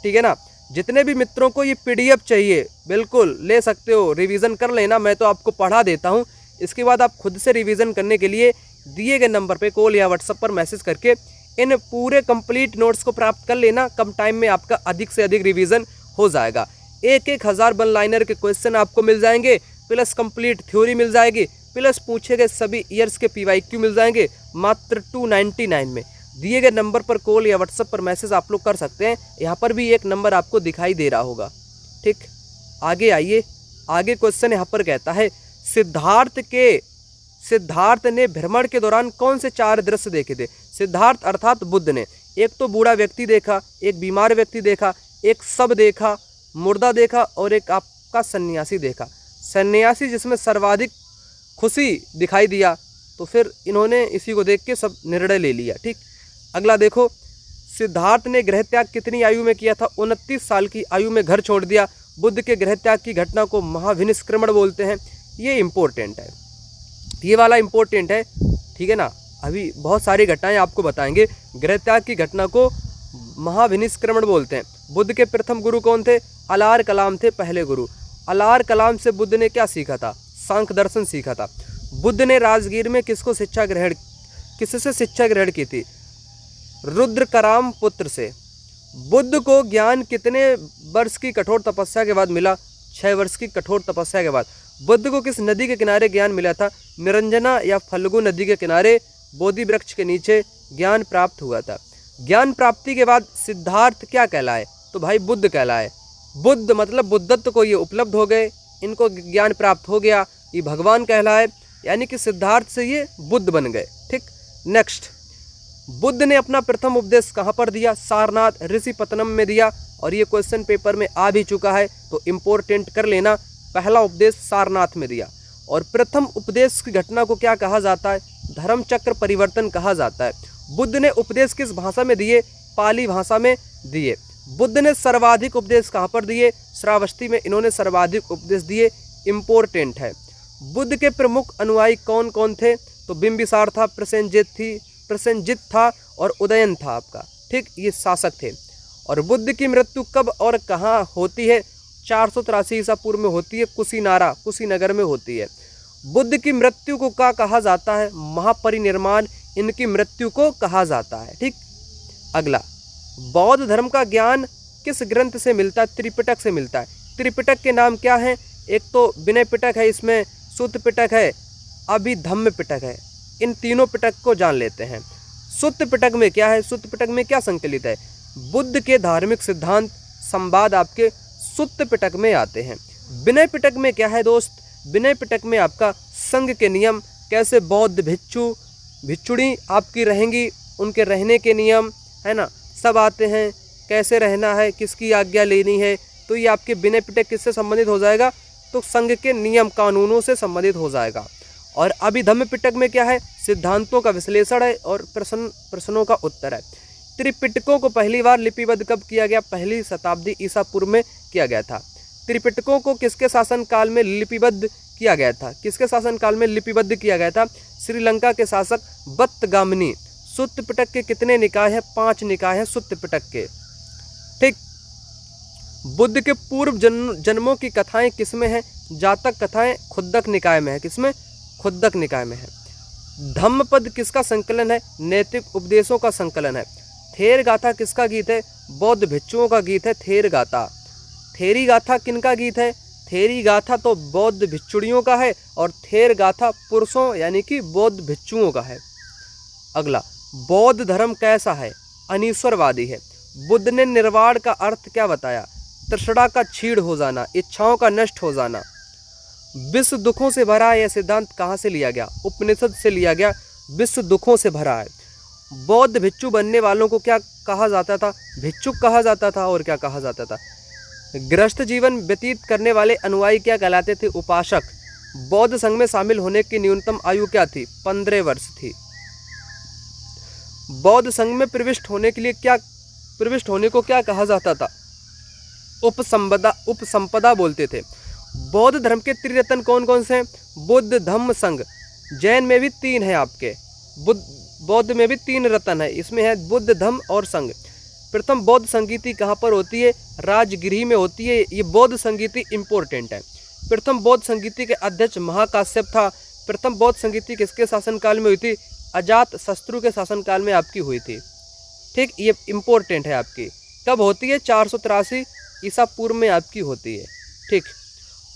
ठीक है ना। जितने भी मित्रों को ये पीडीएफ चाहिए बिल्कुल ले सकते हो, रिवीजन कर लेना, मैं तो आपको पढ़ा देता हूँ। इसके बाद आप खुद से रिवीजन करने के लिए दिए गए नंबर पे कॉल या व्हाट्सएप पर मैसेज करके इन पूरे कंप्लीट नोट्स को प्राप्त कर लेना। कम टाइम में आपका अधिक से अधिक रिवीजन हो जाएगा। 1000 वन लाइनर के क्वेश्चन आपको मिल जाएंगे, प्लस कंप्लीट थ्योरी मिल जाएगी, प्लस पूछे गए सभी ईयर्स के PYQ मिल जाएंगे मात्र 299 में। दिए गए नंबर पर कॉल या व्हाट्सएप पर मैसेज आप लोग कर सकते हैं। यहाँ पर भी एक नंबर आपको दिखाई दे रहा होगा। ठीक, आगे आइए। आगे क्वेश्चन यहाँ पर कहता है सिद्धार्थ ने भ्रमण के दौरान कौन से 4 दृश्य देखे थे। सिद्धार्थ अर्थात बुद्ध ने एक तो बूढ़ा व्यक्ति देखा, एक बीमार व्यक्ति देखा, एक शव देखा, मुर्दा देखा और एक आपका सन्यासी देखा। सन्यासी जिसमें सर्वाधिक खुशी दिखाई दिया, तो फिर इन्होंने इसी को देख के सब निर्णय ले लिया। ठीक, अगला देखो, सिद्धार्थ ने गृह त्याग कितनी आयु में किया था। 29 साल की आयु में घर छोड़ दिया। बुद्ध के गृह त्याग की घटना को महाविनिष्क्रमण बोलते हैं। ये इम्पोर्टेंट है, ये वाला इम्पोर्टेंट है, ठीक है ना। अभी बहुत सारी घटनाएं आपको बताएंगे। गृह त्याग की घटना को महाविनिष्क्रमण बोलते हैं। बुद्ध के प्रथम गुरु कौन थे। अलार कलाम थे पहले गुरु। अलार कलाम से बुद्ध ने क्या सीखा था, सांख्य दर्शन सीखा था। बुद्ध ने राजगीर में किससे शिक्षा ग्रहण की थी, रुद्रकराम पुत्र से। बुद्ध को ज्ञान कितने वर्ष की कठोर तपस्या के बाद मिला, 6 वर्ष की कठोर तपस्या के बाद। बुद्ध को किस नदी के किनारे ज्ञान मिला था, निरंजना या फल्गु नदी के किनारे बोधि वृक्ष के नीचे ज्ञान प्राप्त हुआ था। ज्ञान प्राप्ति के बाद सिद्धार्थ क्या कहलाए, तो भाई बुद्ध कहलाए। बुद्ध मतलब बुद्धत्व को ये उपलब्ध हो गए, इनको ज्ञान प्राप्त हो गया, ये भगवान कहलाए, यानी कि सिद्धार्थ से ये बुद्ध बन गए। ठीक, नेक्स्ट, बुद्ध ने अपना प्रथम उपदेश कहाँ पर दिया, सारनाथ ऋषिपतनम में दिया। और ये क्वेश्चन पेपर में आ भी चुका है, तो इम्पोर्टेंट कर लेना। पहला उपदेश सारनाथ में दिया। और प्रथम उपदेश की घटना को क्या कहा जाता है, धर्म चक्र परिवर्तन कहा जाता है। बुद्ध ने उपदेश किस भाषा में दिए, पाली भाषा में दिए। बुद्ध ने सर्वाधिक उपदेश कहाँ पर दिए, श्रावस्ती में इन्होंने सर्वाधिक उपदेश दिए। इम्पोर्टेंट है। बुद्ध के प्रमुख अनुयायी कौन कौन थे, तो बिंबिसार था, प्रसेनजित था और उदयन था आपका। ठीक, ये शासक थे। और बुद्ध की मृत्यु कब और कहाँ होती है, 483 ईसा पूर्व में होती है, कुशीनगर में होती है। बुद्ध की मृत्यु को क्या कहा जाता है, महापरिनिर्वाण इनकी मृत्यु को कहा जाता है। ठीक, अगला, बौद्ध धर्म का ज्ञान किस ग्रंथ से मिलता है, त्रिपिटक से मिलता है। त्रिपिटक के नाम क्या हैं, एक तो विनय पिटक है, इसमें सुत्त पिटक है, अभिधम्म पिटक है। इन तीनों पिटक को जान लेते हैं। सुत्त पिटक में क्या है, सुत्त पिटक में क्या संकलित है, बुद्ध के धार्मिक सिद्धांत संवाद आपके सुत्त पिटक में आते हैं। विनय पिटक में क्या है दोस्त, विनय पिटक में आपका संघ के नियम, कैसे बौद्ध भिक्षुणी आपकी रहेंगी, उनके रहने के नियम है ना, सब आते हैं। कैसे रहना है, किसकी आज्ञा लेनी है, तो ये आपके विनय पिटक किससे संबंधित हो जाएगा, तो संघ के नियम कानूनों से संबंधित हो जाएगा। और अभिधम्म पिटक में क्या है, सिद्धांतों का विश्लेषण है और प्रश्नों का उत्तर है। त्रिपिटकों को पहली बार लिपिबद्ध कब किया गया, 1ली शताब्दी ईसा पूर्व में किया गया था। त्रिपिटकों को किसके शासनकाल में लिपिबद्ध किया गया था, किसके शासनकाल में लिपिबद्ध किया गया था, श्रीलंका के शासक बत्तगामनी। सुत्त पिटक के कितने निकाय हैं, 5 निकाय हैं सुत्त पिटक के। ठीक, बुद्ध के पूर्व जन्मों की कथाएं किसमें हैं, जातक कथाएं खुद्दक निकाय में है, किसमें, खुद्दक निकाय में है। धम्मपद किसका संकलन है, नैतिक उपदेशों का संकलन है। थेर गाथा किसका गीत है, बौद्ध भिक्षुओं का गीत है थेर गाथा। थेरी गाथा किनका गीत है, थेरी गाथा तो बौद्ध भिक्षुणियों का है और थेर गाथा पुरुषों यानी कि बौद्ध भिक्षुओं का है। अगला, बौद्ध धर्म कैसा है, अनीश्वरवादी है। बुद्ध ने निर्वाण का अर्थ क्या बताया, तृष्णा का क्षीण हो जाना, इच्छाओं का नष्ट हो जाना। विश्व दुखों से भरा है, यह सिद्धांत कहाँ से लिया गया, उपनिषद से लिया गया। विश्व दुखों से भरा है। बौद्ध भिक्षु बनने वालों को क्या कहा जाता था, भिक्षुक कहा जाता था। और क्या कहा जाता था, गृहस्थ जीवन व्यतीत करने वाले अनुयायी क्या कहलाते थे, उपासक। बौद्ध संघ में शामिल होने की न्यूनतम आयु क्या थी, 15 वर्ष थी। बौद्ध संघ में प्रविष्ट होने को क्या कहा जाता था, उपसंपदा बोलते थे। बौद्ध धर्म के त्रिरत्न कौन कौन से हैं, बुद्ध धम्म संघ। जैन में भी 3 है आपके, बौद्ध में भी 3 रत्न है, इसमें है बुद्ध धम्म और संघ। प्रथम बौद्ध संगीति कहाँ पर होती है? राजगृह में होती है। ये बौद्ध संगीति इंपॉर्टेंट है। प्रथम बौद्ध संगीति के अध्यक्ष महाकाश्यप था। प्रथम बौद्ध संगीति किसके शासनकाल में हुई थी? अजात शत्रु के शासनकाल में आपकी हुई थी। ठीक, ये इंपॉर्टेंट है आपकी। कब होती है? 483 ईसा पूर्व में आपकी होती है। ठीक,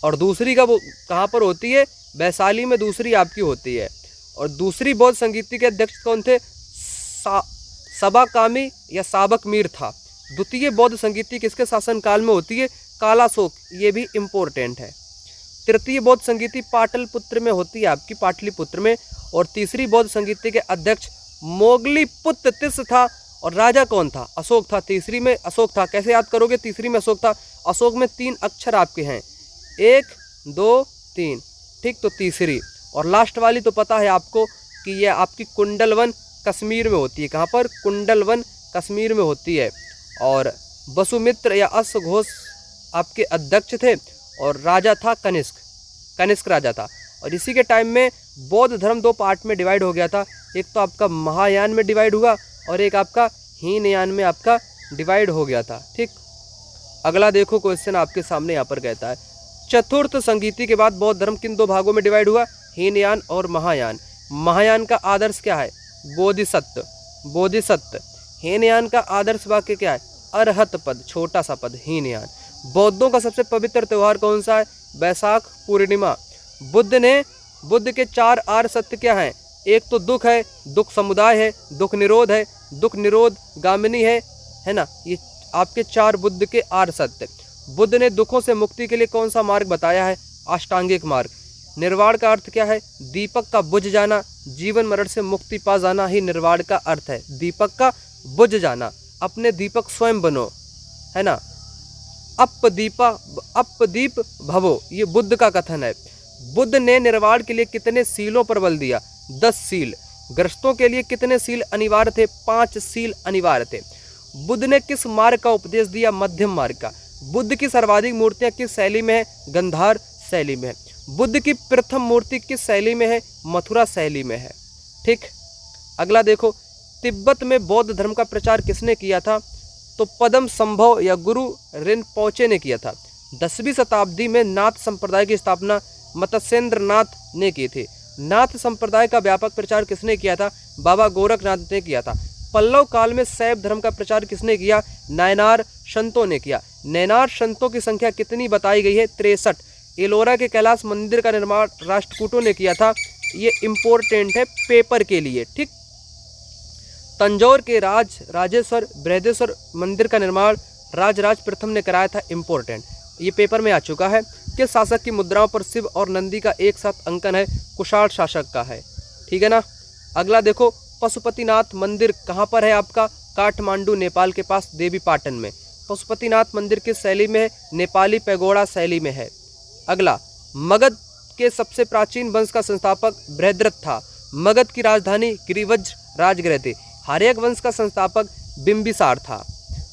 और दूसरी कब कहाँ पर होती है? वैशाली में दूसरी आपकी होती है। और दूसरी बौद्ध संगीति के अध्यक्ष कौन थे? सबाकामी या साबक मीर था। द्वितीय बौद्ध संगीति किसके शासनकाल में होती है? कालाशोक, ये भी इम्पोर्टेंट है। तृतीय बौद्ध संगीति पाटलिपुत्र में होती है आपकी, पाटलिपुत्र में। और तीसरी बौद्ध संगीति के अध्यक्ष मोगलीपुत्र तिस था। और राजा कौन था? अशोक था। तीसरी में अशोक था। कैसे याद करोगे? तीसरी में अशोक था। अशोक में 3 अक्षर आपके हैं, 1 2 3। ठीक, तो तीसरी। और लास्ट वाली तो पता है आपको कि ये आपकी कुंडलवन कश्मीर में होती है। कहाँ पर? कुंडलवन कश्मीर में होती है। और वसुमित्र या अश्वघोष आपके अध्यक्ष थे। और राजा था कनिष्क, कनिष्क राजा था। और इसी के टाइम में बौद्ध धर्म 2 पार्ट में डिवाइड हो गया था। एक तो आपका महायान में डिवाइड हुआ और एक आपका हीनयान में आपका डिवाइड हो गया था। ठीक, अगला देखो क्वेश्चन आपके सामने यहाँ पर कहता है, चतुर्थ संगीति के बाद बौद्ध धर्म किन 2 भागों में डिवाइड हुआ? हीनयान और महायान। महायान का आदर्श क्या है? बोधिसत्व, बोधिसत्व। हीनयान का आदर्श वाक्य क्या है? अरहत पद, छोटा सा पद, हीनयान। बौद्धों का सबसे पवित्र त्यौहार कौन सा है? वैशाख पूर्णिमा। बुद्ध के 4 आर्य सत्य क्या हैं? एक तो दुख है, दुख समुदाय है, दुख निरोध है, दुख निरोध गामिनी है ना। ये आपके 4 बुद्ध के आर्य सत्य। बुद्ध ने दुखों से मुक्ति के लिए कौन सा मार्ग बताया है? अष्टांगिक मार्ग। निर्वाण का अर्थ क्या है? दीपक का बुझ जाना, जीवन मरण से मुक्ति पा जाना ही निर्वाण का अर्थ है। दीपक का बुझ जाना, अपने दीपक स्वयं बनो, है ना। अपदीप भवो, ये बुद्ध का कथन है। बुद्ध ने निर्वाण के लिए कितने सीलों पर बल दिया? 10 सील। गृहस्थों के लिए कितने सील अनिवार्य थे? 5 सील अनिवार्य थे। बुद्ध ने किस मार्ग का उपदेश दिया? मध्यम मार्ग का। बुद्ध की सर्वाधिक मूर्तियां किस शैली में है? गंधार शैली में है। बुद्ध की प्रथम मूर्ति किस शैली में है? मथुरा शैली में है। ठीक, अगला देखो, तिब्बत में बौद्ध धर्म का प्रचार किसने किया था? तो पदम संभव या गुरु रिनपोचे ने किया था। 10वीं शताब्दी में नाथ संप्रदाय की स्थापना मत्स्येंद्र नाथ ने की थी। नाथ संप्रदाय का व्यापक प्रचार किसने किया था? बाबा गोरखनाथ ने किया था। पल्लव काल में शैव धर्म का प्रचार किसने किया? नायनार संतों ने किया। नैनार संतों की संख्या कितनी बताई गई है? 63। एलोरा के कैलाश मंदिर का निर्माण राष्ट्रकूटों ने किया था। ये इंपॉर्टेंट है पेपर के लिए। ठीक, तंजौर के राजेश्वर बृहदेश्वर मंदिर का निर्माण राजराज प्रथम ने कराया था। इंपॉर्टेंट, ये पेपर में आ चुका है। किस शासक की मुद्राओं पर शिव और नंदी का एक साथ अंकन है? कुशाण शासक का है। ठीक है ना। अगला देखो, पशुपतिनाथ मंदिर कहाँ पर है आपका? काठमांडू नेपाल के पास देवी पाटन में। पशुपतिनाथ मंदिर किस शैली में है? नेपाली पैगोड़ा शैली में है। अगला, मगध के सबसे प्राचीन वंश का संस्थापक बृहद्रथ था। मगध की राजधानी गिरिवज्र राजगृह थी। हर्यक वंश का संस्थापक बिंबिसार था।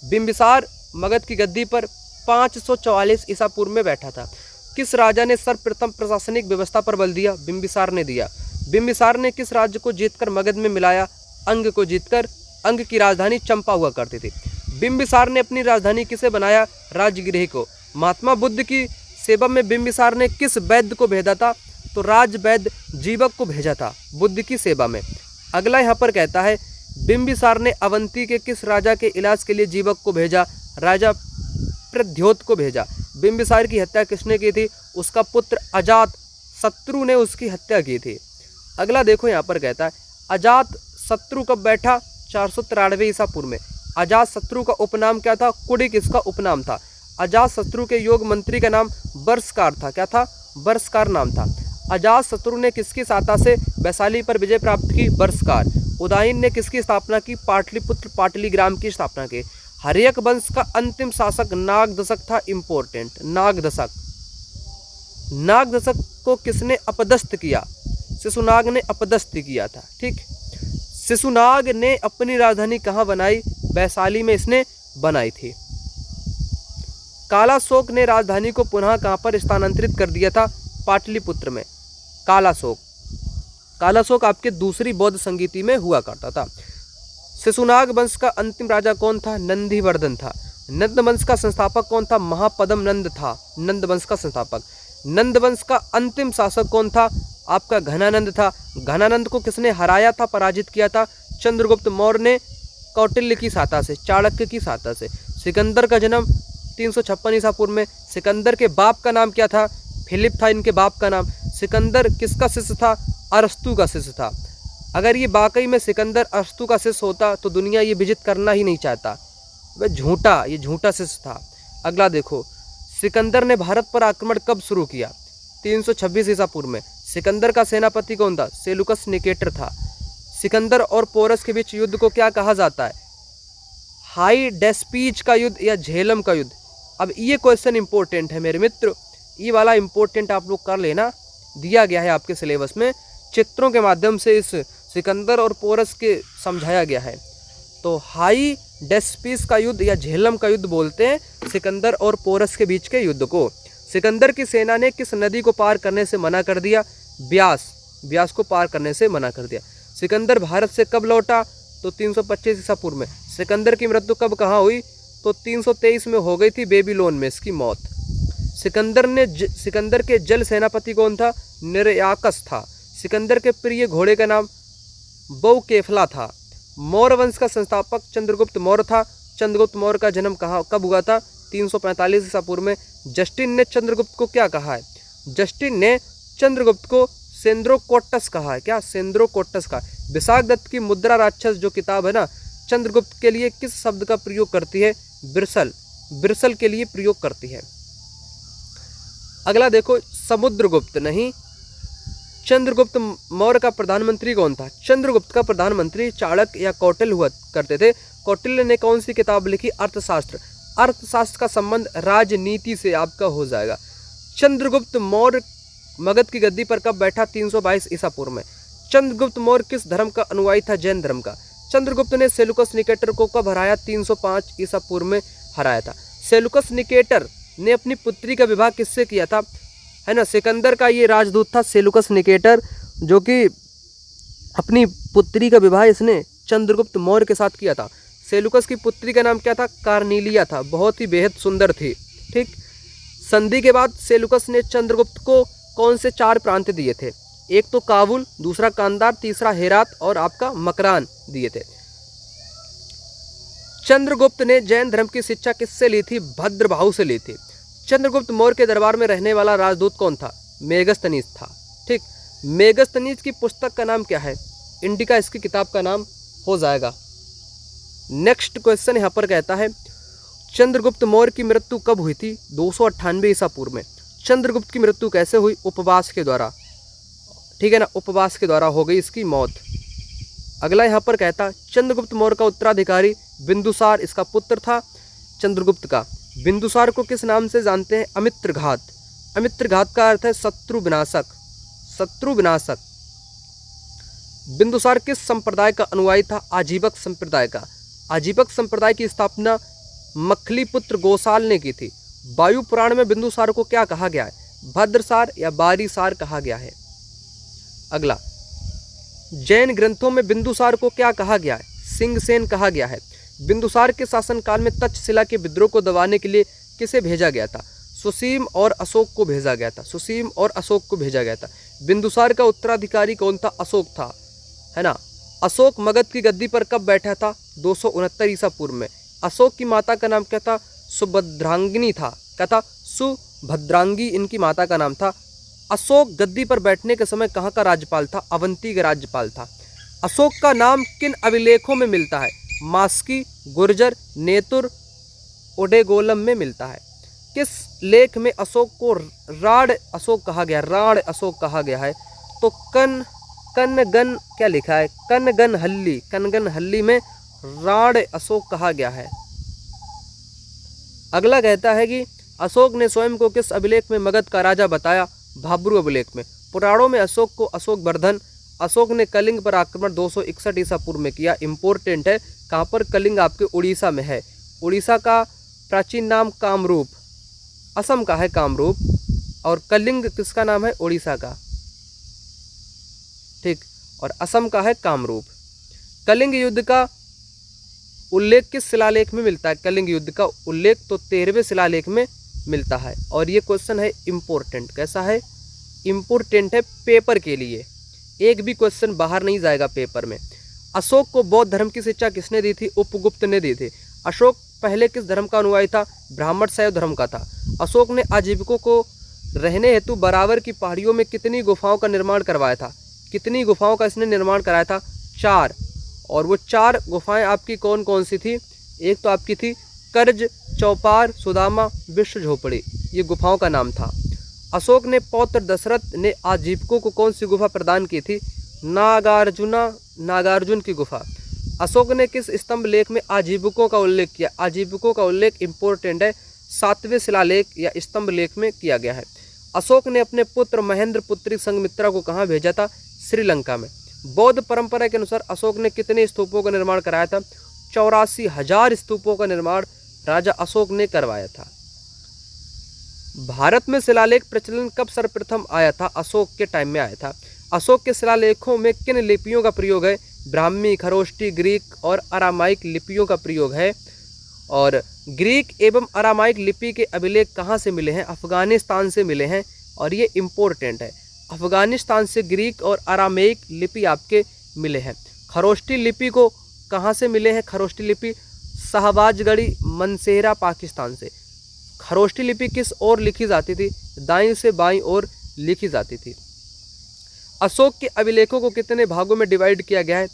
बिंबिसार मगध की गद्दी पर 544 ईसा पूर्व में बैठा था। किस राजा ने सर्वप्रथम प्रशासनिक व्यवस्था पर बल दिया? बिंबिसार ने दिया। बिंबिसार ने किस राज्य को जीतकर मगध में मिलाया? अंग को जीतकर। अंग की राजधानी चंपा हुआ करती थी। बिंबिसार ने अपनी राजधानी किसे बनाया? राजगृह को। महात्मा बुद्ध की सेवा में बिंबिसार ने किस वैद्य को भेजा था? तो राज वैद्य जीवक को भेजा था बुद्ध की सेवा में। अगला यहाँ पर कहता है, बिंबिसार ने अवंती के किस राजा के इलाज के लिए जीवक को भेजा? राजा प्रद्योत को भेजा। बिंबिसार की हत्या किसने की थी? उसका पुत्र अजात शत्रु ने उसकी हत्या की थी। अगला देखो यहाँ पर कहता है, अजात शत्रु कब बैठा? 493 ईसा पूर्व में। अजात शत्रु का उपनाम क्या था? कुडिक इसका उपनाम था। अजात शत्रु के योग मंत्री का नाम बर्षकार था। क्या था? बर्षकार नाम था। अजात शत्रु ने किसकी सहायता से वैशाली पर विजय प्राप्त की? बर्षकार। उदयन ने किसकी स्थापना की? पाटलिपुत्र पाटलीग्राम की स्थापना की। हर्यक वंश का अंतिम शासक नागदशक था। इंपॉर्टेंट, नागदशक। नागदशक को किसने अपदस्थ किया? शिशुनाग ने अपदस्थ किया था। ठीक, शिशुनाग ने अपनी राजधानी कहाँ बनाई? वैशाली में इसने बनाई थी। कालाशोक ने राजधानी को पुनः कहाँ पर स्थानांतरित कर दिया था? पाटलिपुत्र में। कालाशोक आपके दूसरी बौद्ध संगीति में हुआ करता था। शिशुनाग वंश का अंतिम राजा कौन था? नंदीवर्धन था। नंद वंश का संस्थापक कौन था? महापद्म नंद था, नंद वंश का संस्थापक। नंद वंश का अंतिम शासक कौन था? आपका घनानंद था। घनानंद को किसने हराया था, पराजित किया था? चंद्रगुप्त मौर्य ने कौटिल्य की सहायता से, चाणक्य की सहायता से। सिकंदर का जन्म 356 ईसा पूर्व में। सिकंदर के बाप का नाम क्या था? फिलिप था इनके बाप का नाम। सिकंदर किसका शिष्य था? अरस्तु का शिष्य था। अगर ये वाकई में सिकंदर अरस्तु का शिष्य होता तो दुनिया ये विजित करना ही नहीं चाहता। वह झूठा, ये झूठा शिष्य था। अगला देखो, सिकंदर ने भारत पर आक्रमण कब शुरू किया? 326 ईसा पूर्व में। सिकंदर का सेनापति कौन था? सेलुकस निकेटर था। सिकंदर और पोरस के बीच युद्ध को क्या कहा जाता है? हाई डेस्पीज का युद्ध या झेलम का युद्ध। अब ये क्वेश्चन इंपॉर्टेंट है मेरे मित्र, ये वाला इंपॉर्टेंट आप लोग कर लेना, दिया गया है आपके सिलेबस में। चित्रों के माध्यम से इस सिकंदर और पोरस के समझाया गया है। तो हाई डेस्पीज का युद्ध या झेलम का युद्ध बोलते हैं सिकंदर और पोरस के बीच के युद्ध को। सिकंदर की सेना ने किस नदी को पार करने से मना कर दिया? ब्यास, ब्यास को पार करने से मना कर दिया। सिकंदर भारत से कब लौटा? तो 325 ईसा पूर्व में। सिकंदर की मृत्यु कब कहाँ हुई? तो 323 में हो गई थी, बेबीलोन में इसकी मौत। सिकंदर के जल सेनापति कौन था? निर्याकस था। सिकंदर के प्रिय घोड़े का नाम बहुकेफला था। मौर्य वंश का संस्थापक चंद्रगुप्त मौर्य था। चंद्रगुप्त मौर्य का जन्म कब हुआ था? 345 ईसा पूर्व में। जस्टिन ने चंद्रगुप्त को क्या कहा है? जस्टिन ने चंद्रगुप्त को सेंद्रोकोट्टस कहा है। क्या? सेंद्रोकोट्टस कहा। विशाख दत्त की मुद्रा राक्षस जो किताब है ना, चंद्रगुप्त के लिए किस शब्द का प्रयोग करती है? बिरसल, बिरसल के लिए प्रयोग करती है। अगला देखो, समुद्रगुप्त नहीं, चंद्रगुप्त मौर्य का प्रधानमंत्री कौन था? चंद्रगुप्त का प्रधानमंत्री चाणक्य या कौटिल्य हुआ करते थे। कौटिल्य ने कौन सी किताब लिखी? अर्थशास्त्र। अर्थशास्त्र का संबंध राजनीति से आपका हो जाएगा। चंद्रगुप्त मौर्य मगध की गद्दी पर कब बैठा? 322 ईसा पूर्व में। चंद्रगुप्त मौर्य किस धर्म का अनुयायी था? जैन धर्म का। चंद्रगुप्त ने सेलुकस निकेटर को कब हराया? 305 ईसा पूर्व में हराया था। सेलुकस निकेटर ने अपनी पुत्री का विवाह किससे किया था? है ना, सिकंदर का ये राजदूत था सेलुकस निकेटर, जो कि अपनी पुत्री का विवाह इसने चंद्रगुप्त मौर्य के साथ किया था। सेलुकस की पुत्री का नाम क्या था? कार्नेलिया था, बहुत ही बेहद सुंदर थी। ठीक। संधि के बाद सेलुकस ने चंद्रगुप्त को कौन से 4 प्रांत दिए थे? एक तो काबुल, दूसरा कांदार, तीसरा हेरात और आपका मकरान दिए थे। चंद्रगुप्त ने जैन धर्म की शिक्षा किससे ली थी? भद्रबाहु से ली थी। चंद्रगुप्त मौर्य के दरबार में रहने वाला राजदूत कौन था? मेगस्थनीज था। ठीक। मेगस्थनीज की पुस्तक का नाम क्या है? इंडिका इसकी किताब का नाम हो जाएगा। नेक्स्ट क्वेश्चन यहाँ पर कहता है, चंद्रगुप्त मौर्य की मृत्यु कब हुई थी? 298 ईसा पूर्व में। चंद्रगुप्त की मृत्यु कैसे हुई? उपवास के द्वारा। ठीक है ना, उपवास के द्वारा हो गई इसकी मौत। अगला यहाँ पर कहता, चंद्रगुप्त मौर्य का उत्तराधिकारी बिंदुसार इसका पुत्र था चंद्रगुप्त का। बिंदुसार को किस नाम से जानते हैं? अमित्रघात। अमित्रघात का अर्थ है शत्रु विनाशक, शत्रु विनाशक। बिंदुसार किस संप्रदाय का अनुयायी था? आजीवक संप्रदाय का। आजीवक संप्रदाय की स्थापना मखली पुत्र गोसाल ने की थी। वायु पुराण में बिंदुसार को क्या कहा गया है? भद्रसार या बारीसार कहा गया है। अगला, जैन ग्रंथों में बिंदुसार को क्या कहा गया है? सिंहसेन कहा गया है। बिंदुसार के शासनकाल में तक्षशिला के विद्रोह को दबाने के लिए किसे भेजा गया था? सुसीम और अशोक को भेजा गया था। सुसीम और अशोक को भेजा गया था। बिंदुसार का उत्तराधिकारी कौन था? अशोक था, है ना। अशोक मगध की गद्दी पर कब बैठा था? 269 ईसा पूर्व में। अशोक की माता का नाम क्या था? सुभद्रांगिनी था। क्या था? सुभद्रांगी इनकी माता का नाम था। अशोक गद्दी पर बैठने के समय कहाँ का राज्यपाल था? अवंती का राज्यपाल था। अशोक का नाम किन अभिलेखों में मिलता है? मास्की, गुर्जर, नेतुर, ओडेगोलम में मिलता है। किस लेख में अशोक को राण अशोक कहा गया? राण अशोक कहा गया है। तो कनगन क्या लिखा है? कनगनहल्ली, कनगनहल्ली में राण अशोक कहा गया है। अगला कहता है कि अशोक ने स्वयं को किस अभिलेख में मगध का राजा बताया? भाब्रू अभिलेख में। पुराणों में अशोक को अशोक वर्धन। अशोक ने कलिंग पर आक्रमण 261 ईसा पूर्व में किया। इंपॉर्टेंट है, कहाँ पर? कलिंग आपके उड़ीसा में है। उड़ीसा का प्राचीन नाम कामरूप, असम का है कामरूप, और कलिंग किसका नाम है? उड़ीसा का। ठीक। और असम का है कामरूप। कलिंग युद्ध का उल्लेख किस शिलालेख में मिलता है? कलिंग युद्ध का उल्लेख तो 13वें शिलालेख में मिलता है। और ये क्वेश्चन है इम्पोर्टेंट। कैसा है? इम्पोर्टेंट है पेपर के लिए, एक भी क्वेश्चन बाहर नहीं जाएगा पेपर में। अशोक को बौद्ध धर्म की शिक्षा किसने दी थी? उपगुप्त ने दी थी। अशोक पहले किस धर्म का अनुयायी था? ब्राह्मण शैव धर्म का था। अशोक ने आजीविकों को रहने हेतु बराबर की पहाड़ियों में कितनी गुफाओं का निर्माण करवाया था? कितनी गुफाओं का इसने निर्माण कराया था? 4। और वो 4 गुफाएं आपकी कौन कौन सी थी? एक तो आपकी थी कर्ज, चौपार, सुदामा, विश्व झोपड़ी, ये गुफाओं का नाम था। अशोक ने पौत्र दशरथ ने आजीविकों को कौन सी गुफा प्रदान की थी? नागार्जुन की गुफा। अशोक ने किस स्तंभ लेख में आजीविकों का उल्लेख किया? आजीविकों का उल्लेख इंपॉर्टेंट है, 7वें शिलालेख या स्तंभ लेख में किया गया है। अशोक ने अपने पुत्र महेंद्र पुत्री संघमित्रा को कहाँ भेजा था? श्रीलंका में। बौद्ध परंपरा के अनुसार अशोक ने कितने स्तूपों का निर्माण कराया था? 84,000 स्तूपों का निर्माण राजा अशोक ने करवाया था। भारत में शिलालेख प्रचलन कब सर्वप्रथम आया था? अशोक के टाइम में आया था। अशोक के शिलालेखों में किन लिपियों का प्रयोग है? ब्राह्मी, खरोष्टी, ग्रीक और अरामाइक लिपियों का प्रयोग है। और ग्रीक एवं अरामाइक लिपि के अभिलेख कहाँ से मिले हैं? अफगानिस्तान से मिले हैं। और ये इम्पोर्टेंट है, अफगानिस्तान से ग्रीक और अरामाइक लिपि आपके मिले हैं। खरोष्टी लिपि को कहाँ से मिले हैं? खरोष्टी लिपि शाहबाजगढ़ी, मनसेरा, पाकिस्तान से। खरोष्टी लिपि किस ओर लिखी जाती थी? दाईं से बाईं ओर लिखी जाती थी। अशोक के अभिलेखों को कितने भागों में डिवाइड किया गया है?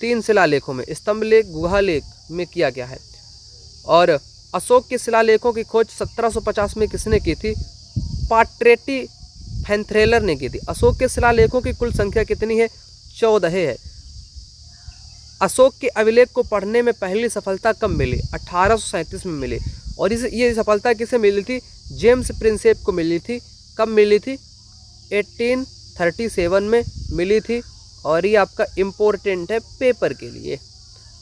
3 शिलालेखों में, स्तंभ लेख, गुहा लेख में किया गया है। और अशोक के शिलालेखों की खोज 1750 में किसने की थी? पाट्रेटी फैंथ्रेलर ने की थी। अशोक के शिलालेखों की कुल संख्या कितनी है? 14 है। अशोक के अभिलेख को पढ़ने में पहली सफलता कब मिली? 1837 में मिली। और ये सफलता किसे मिली थी? जेम्स प्रिंसेप को मिली थी। कब मिली थी? 1837 में मिली थी। और ये आपका इम्पोर्टेंट है पेपर के लिए।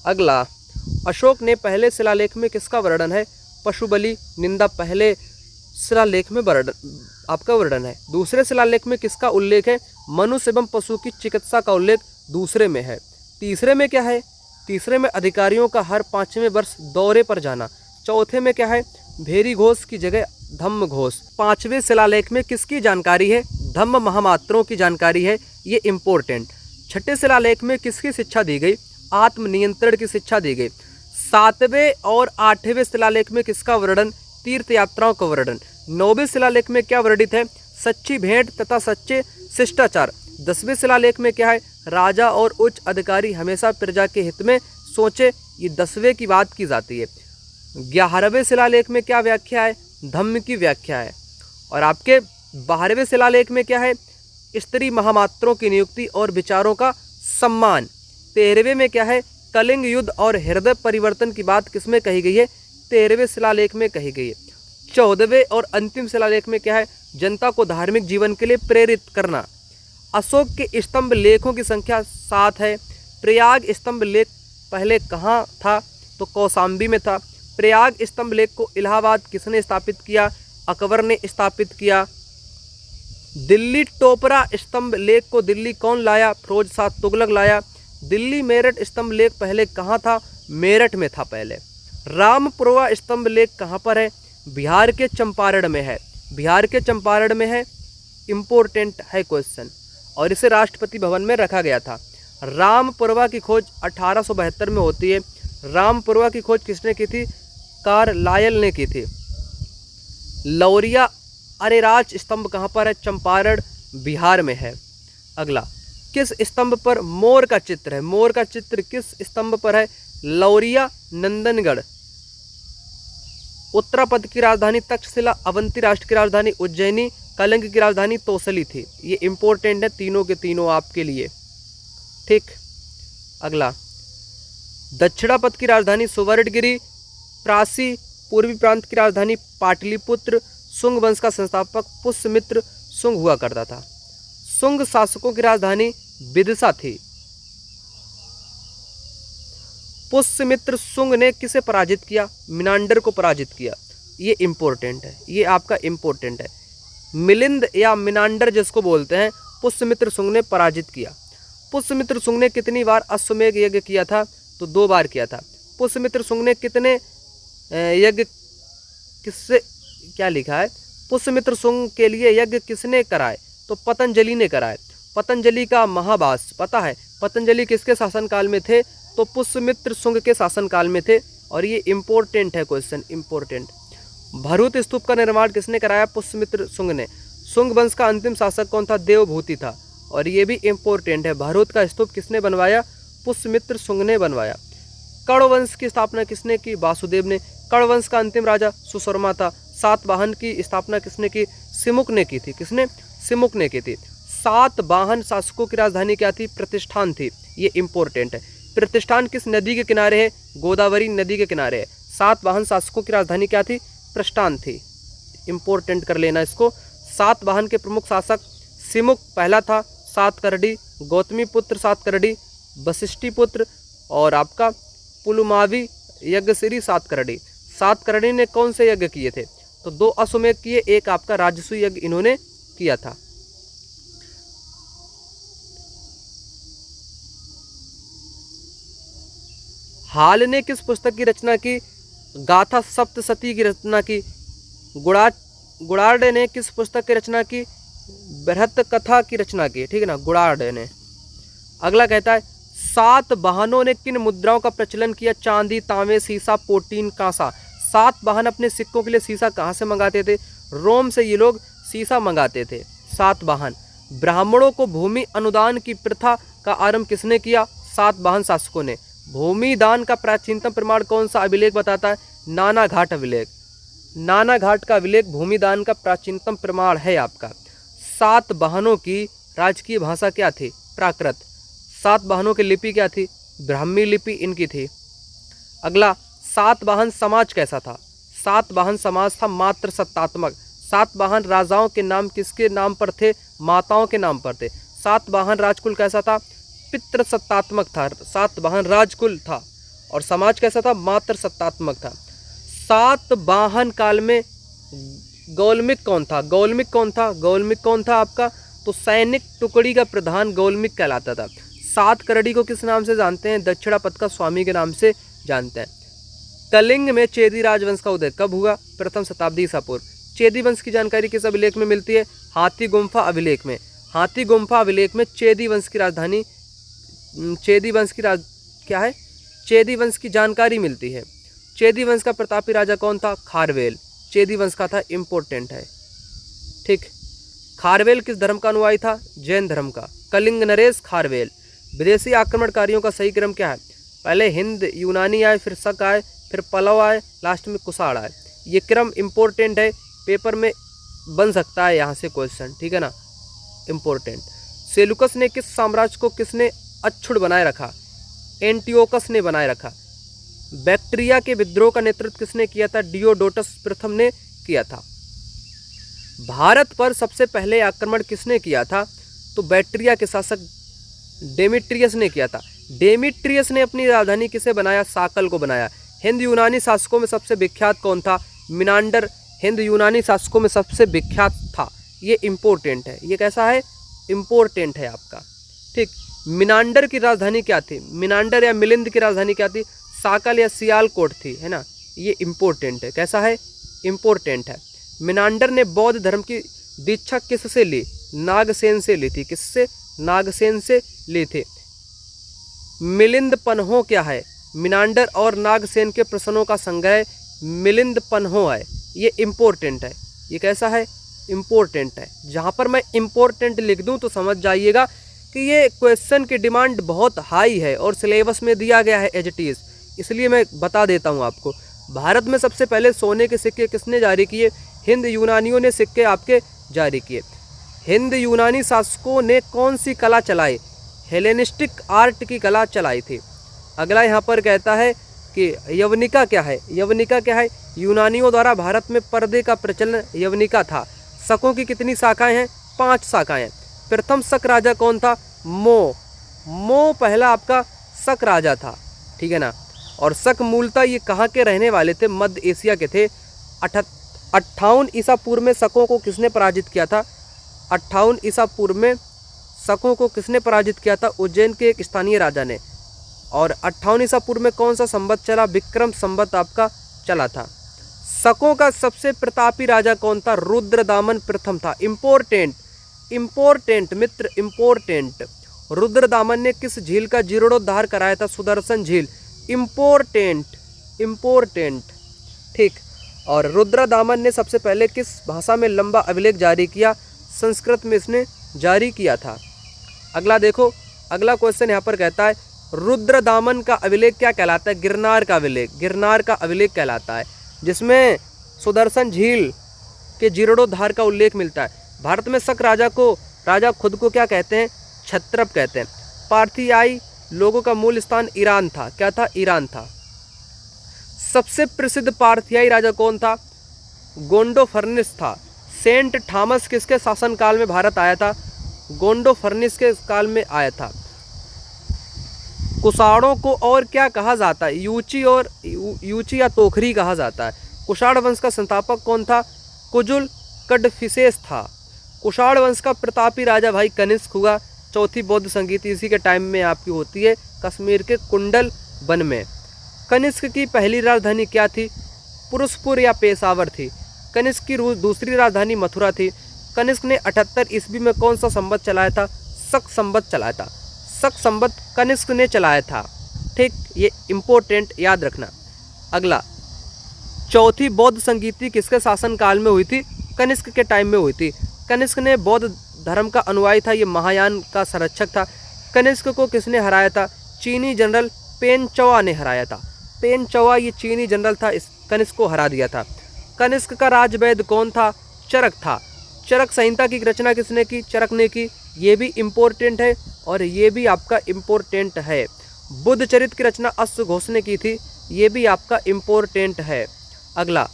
अगला, अशोक ने पहले शिलालेख में किसका वर्णन है? पशु बलि निंदा पहले शिलालेख में आपका वर्णन है। दूसरे शिलालेख में किसका उल्लेख है? मनुष्य एवं पशु की चिकित्सा का उल्लेख दूसरे में है। तीसरे में क्या है? तीसरे में अधिकारियों का हर 5वें वर्ष दौरे पर जाना। चौथे में क्या है? भेरी घोष की जगह धम्म घोष। 5वें शिलालेख में किसकी जानकारी है? धम्म महामात्रों की जानकारी है, ये इम्पोर्टेंट। 6ठे शिलालेख में किसकी शिक्षा दी गई? आत्मनियंत्रण की शिक्षा दी गई। 7वें और 8वें शिलालेख में किसका वर्णन? तीर्थ यात्राओं का वर्णन। 9वें शिलालेख में क्या वर्णित है? सच्ची भेंट तथा सच्चे शिष्टाचार। 10वें शिलालेख में क्या है? राजा और उच्च अधिकारी हमेशा प्रजा के हित में सोचे, ये 10वें की बात की जाती है। 11वें शिलालेख में क्या व्याख्या है? धम्म की व्याख्या है। और आपके 12वें शिलालेख में क्या है? स्त्री महामात्रों की नियुक्ति और विचारों का सम्मान। 13वें में क्या है? कलिंग युद्ध और हृदय परिवर्तन की बात किसमें कही गई है? 13वें शिलालेख में कही गई है। 14वें और अंतिम शिलालेख में क्या है? जनता को धार्मिक जीवन के लिए प्रेरित करना। अशोक के स्तंभ लेखों की संख्या 7 है। प्रयाग स्तंभ लेख पहले कहाँ था? तो कौशाम्बी में था। प्रयाग स्तंभ लेख को इलाहाबाद किसने स्थापित किया? अकबर ने स्थापित किया। दिल्ली टोपरा स्तंभ लेख को दिल्ली कौन लाया? फिरोज शाह तुगलक लाया। दिल्ली मेरठ स्तंभ लेख पहले कहाँ था? मेरठ में था पहले। रामपुरवा स्तंभ लेख कहाँ पर है? बिहार के चंपारण में है। बिहार के चंपारण में है, इम्पोर्टेंट है क्वेश्चन। और इसे राष्ट्रपति भवन में रखा गया था। रामपुरवा की खोज 1872 में होती है। रामपुरवा की खोज किसने की थी? कार्लायल ने की थी। लौरिया अरेराज स्तंभ कहाँ पर है? चंपारण बिहार में है। अगला, किस स्तंभ पर मोर का चित्र है? मोर का चित्र किस स्तंभ पर है? लौरिया नंदनगढ़। उत्तरापद की राजधानी तक्षशिला, अवंती राष्ट्र की राजधानी उज्जैनी, कलिंग की राजधानी तोसली थी। ये इंपॉर्टेंट है तीनों के तीनों आपके लिए, ठीक। अगला, दक्षिणापद की राजधानी सुवर्णगिरी, प्रासी पूर्वी प्रांत की राजधानी पाटलिपुत्र। शुंग वंश का संस्थापक पुष्यमित्र शुंग हुआ करता था। शुंग शासकों की राजधानी विदिशा थी। पुष्यमित्र शुंग ने किसे पराजित किया? मिनांडर को पराजित किया। ये इंपॉर्टेंट है, ये आपका इंपॉर्टेंट है। मिलिंद या मिनांडर जिसको बोलते हैं, पुष्यमित्र शुंग ने पराजित किया। पुष्यमित्र शुंग ने कितनी बार अश्वमेध यज्ञ किया था? तो 2 बार किया था। पुष्यमित्र शुंग ने कितने यज्ञ किससे, क्या लिखा है, पुष्यमित्र शुंग के लिए यज्ञ किसने कराए, तो पतंजलि ने कराए। पतंजलि का महाभाष्य पता है, पतंजलि किसके शासनकाल में थे, तो पुष्यमित्र शुंग के शासनकाल में थे। और ये इम्पोर्टेंट है क्वेश्चन, इम्पोर्टेंट। भरूत स्तूप का निर्माण किसने कराया, पुष्यमित्र शुंग ने। शुंग वंश का अंतिम शासक कौन था, देवभूति था। और ये भी इम्पोर्टेंट है, भरूत का स्तूप किसने बनवाया, पुष्यमित्र शुंग ने बनवाया। कण्व वंश की स्थापना किसने की, वासुदेव ने। कण्व वंश का अंतिम राजा सुशर्मा था। सातवाहन की स्थापना किसने की, सिमुक ने की थी। किसने, सिमुक ने की थी। सातवाहन शासकों की राजधानी क्या थी, प्रतिष्ठान थी। ये इम्पोर्टेंट है। प्रतिष्ठान किस नदी के किनारे है, गोदावरी नदी के किनारे है। सातवाहन शासकों की राजधानी क्या थी, प्रस्थान थी। इम्पोर्टेंट कर लेना इसको। सातवाहन के प्रमुख शासक सिमुक पहला था, सातकर्णी, गौतमी पुत्र सातकर्णी, वशिष्ठी पुत्र और आपका पुलुमावी यज्ञश्री सातकर्णी। सातकर्णी ने कौन से यज्ञ किए थे, तो 2 अश्वमेध किए, एक आपका राजसू यज्ञ इन्होंने किया था। हाल ने किस पुस्तक की रचना की, गाथा सप्तशती की रचना की। गुणाढ़ ने किस पुस्तक की रचना की, बृहत कथा की रचना की। ठीक है ना, गुणाढ़ ने। अगला कहता है सातवाहनों ने किन मुद्राओं का प्रचलन किया, चांदी, तांबे, सीसा, पोटीन, कांसा। सातवाहन अपने सिक्कों के लिए सीसा कहाँ से मंगाते थे, रोम से ये लोग सीसा मंगाते थे। सातवाहन। ब्राह्मणों को भूमि अनुदान की प्रथा का आरंभ किसने किया, सातवाहन शासकों ने। भूमि दान का प्राचीनतम प्रमाण कौन सा अभिलेख बताता है, नानाघाट अभिलेख। नानाघाट का अभिलेख भूमि दान का प्राचीनतम प्रमाण है आपका। सातवाहनों की राजकीय भाषा क्या थी, प्राकृत। सातवाहनों की लिपि क्या थी, ब्राह्मी लिपि इनकी थी। अगला, सातवाहन समाज कैसा था, सातवाहन समाज था मात्र सत्तात्मक। सातवाहन राजाओं के नाम किसके नाम पर थे, माताओं के नाम पर थे। सातवाहन राजकुल कैसा था, पितृ सत्तात्मक था। सातवाहन राजकुल था। और समाज कैसा था, मात्र सत्तात्मक था। सातवाहन काल में गौलमिक कौन था, गौलमिक कौन था, गौलमिक कौन था आपका, तो सैनिक टुकड़ी का प्रधान गौलमिक कहलाता था। सातकर्णी को किस नाम से जानते हैं, दक्षिणापथ का स्वामी के नाम से जानते हैं। कलिंग में चेदी राजवंश का उदय कब हुआ, प्रथम शताब्दी ईसा पूर्व। चेदी वंश की जानकारी किस अभिलेख में मिलती है, हाथी गुम्फा अभिलेख में। हाथी गुम्फा अभिलेख में चेदी वंश की राजधानी, चेदी वंश की क्या है, चेदी वंश की जानकारी मिलती है। चेदी वंश का प्रतापी राजा कौन था, खारवेल। चेदी वंश का था, इंपॉर्टेंट है। ठीक, खारवेल किस धर्म का अनुयायी था, जैन धर्म का। कलिंग नरेश खारवेल। विदेशी आक्रमणकारियों का सही क्रम क्या है, पहले हिंद यूनानी आए, फिर शक आए, फिर पल्लव आए, लास्ट में कुषाण आए। ये क्रम इंपॉर्टेंट है, पेपर में बन सकता है यहाँ से क्वेश्चन। ठीक है ना, इंपॉर्टेंट। सेलुकस ने किस साम्राज्य को किसने अक्षुण्ण बनाए रखा, एंटियोकस ने बनाए रखा। बैक्ट्रिया के विद्रोह का नेतृत्व किसने किया था, डियोडोटस प्रथम ने किया था। भारत पर सबसे पहले आक्रमण किसने किया था, तो बैक्ट्रिया के शासक डेमेट्रियस ने किया था। डेमेट्रियस ने अपनी राजधानी किसे बनाया, साकल को बनाया। हिंद यूनानी शासकों में सबसे विख्यात कौन था, मिनांडर हिंद यूनानी शासकों में सबसे विख्यात था। ये इम्पोर्टेंट है, ये कैसा है, इम्पोर्टेंट है आपका। ठीक, मिनांडर की राजधानी क्या थी, मिनांडर या मिलिंद की राजधानी क्या थी, साकल या सियालकोट थी, है ना। ये इम्पोर्टेंट है, कैसा है, इम्पोर्टेंट है। मिनांडर ने बौद्ध धर्म की दीक्षा किससे ली, नागसेन से ली थी। किससे, नागसेन से ली थी। मिलिंद पन्हो क्या है, मिनांडर और नागसेन के प्रश्नों का संग्रह मिलिंद पन्हो है। ये इम्पोर्टेंट है, ये कैसा है, इम्पोर्टेंट है। जहाँ पर मैं इम्पोर्टेंट लिख दूँ तो समझ जाइएगा कि ये क्वेश्चन की डिमांड बहुत हाई है और सिलेबस में दिया गया है एज इट इज़, इसलिए मैं बता देता हूँ आपको। भारत में सबसे पहले सोने के सिक्के किसने जारी किए, हिंद यूनानियों ने सिक्के आपके जारी किए। हिंद यूनानी शासकों ने कौन सी कला चलाई, हेलेनिस्टिक आर्ट की कला चलाई थी। अगला यहाँ पर कहता है कि यवनिका क्या है, यवनिका क्या है, यूनानियों द्वारा भारत में पर्दे का प्रचलन यवनिका था। शकों की कितनी शाखाएं हैं, 5 शाखाएं। प्रथम शक राजा कौन था, मो पहला आपका शक राजा था। ठीक है ना। और शक मूलतः ये कहाँ के रहने वाले थे, मध्य एशिया के थे। 58 ईसा पूर्व में शकों को किसने पराजित किया था, 58 ईसा पूर्व में शकों को किसने पराजित किया था, उज्जैन के एक स्थानीय राजा ने। और 58 ईसा पूर्व में कौन सा संवत चला? विक्रम संवत आपका चला था। शकों का सबसे प्रतापी राजा कौन था? रुद्रदामन प्रथम था। इंपोर्टेंट मित्र, इंपोर्टेंट। रुद्रदामन ने किस झील का जीर्णोद्धार कराया था? सुदर्शन झील। इंपोर्टेंट, ठीक। और रुद्रदामन ने सबसे पहले किस भाषा में लंबा अभिलेख जारी किया? संस्कृत में इसने जारी किया था। अगला देखो, अगला क्वेश्चन यहाँ पर कहता है रुद्रदामन का अभिलेख क्या कहलाता है? गिरनार का अभिलेख। गिरनार का अभिलेख कहलाता है, जिसमें सुदर्शन झील के जीर्णोद्धार का उल्लेख मिलता है। भारत में शक राजा खुद को क्या कहते हैं? क्षत्रप कहते हैं। पार्थियाई लोगों का मूल स्थान ईरान था। क्या था? ईरान था। सबसे प्रसिद्ध पार्थियाई राजा कौन था? गोंडोफर्निस था। सेंट थॉमस किसके शासनकाल में भारत आया था? गोंडोफर्निस के काल में आया था। कुषाणों को और क्या कहा जाता है? यूची या तोखरी कहा जाता है। कुषाण वंश का संस्थापक कौन था? कुजुल कडफिसेस था। कुषाण वंश का प्रतापी राजा भाई कनिष्क हुआ। चौथी बौद्ध संगीति इसी के टाइम में आपकी होती है, कश्मीर के कुंडल वन में। कनिष्क की पहली राजधानी क्या थी? पुरुषपुर या पेशावर थी। कनिष्क की दूसरी राजधानी मथुरा थी। कनिष्क ने 78 ईस्वी में कौन सा संवत चलाया था? शक संवत चलाया था। शक संवत कनिष्क ने चलाया था, ठीक। ये इंपोर्टेंट, याद रखना। अगला, चौथी बौद्ध संगीति किसके शासनकाल में हुई थी? कनिष्क के टाइम में हुई थी। कनिष्क ने बौद्ध धर्म का अनुयायी था, ये महायान का संरक्षक था। कनिष्क को किसने हराया था? चीनी जनरल पेनचौआ ने हराया था। पेनचौआ ये चीनी जनरल था, इस कनिष्क को हरा दिया था। कनिष्क का राजवैद्य कौन था? चरक था। चरक संहिता की रचना किसने की? चरक ने की। ये भी इम्पोर्टेंट है और ये भी आपका इम्पोर्टेंट है। बुद्ध चरित्र की रचना अश्वघोष ने की थी, ये भी आपका इम्पोर्टेंट है। अगला,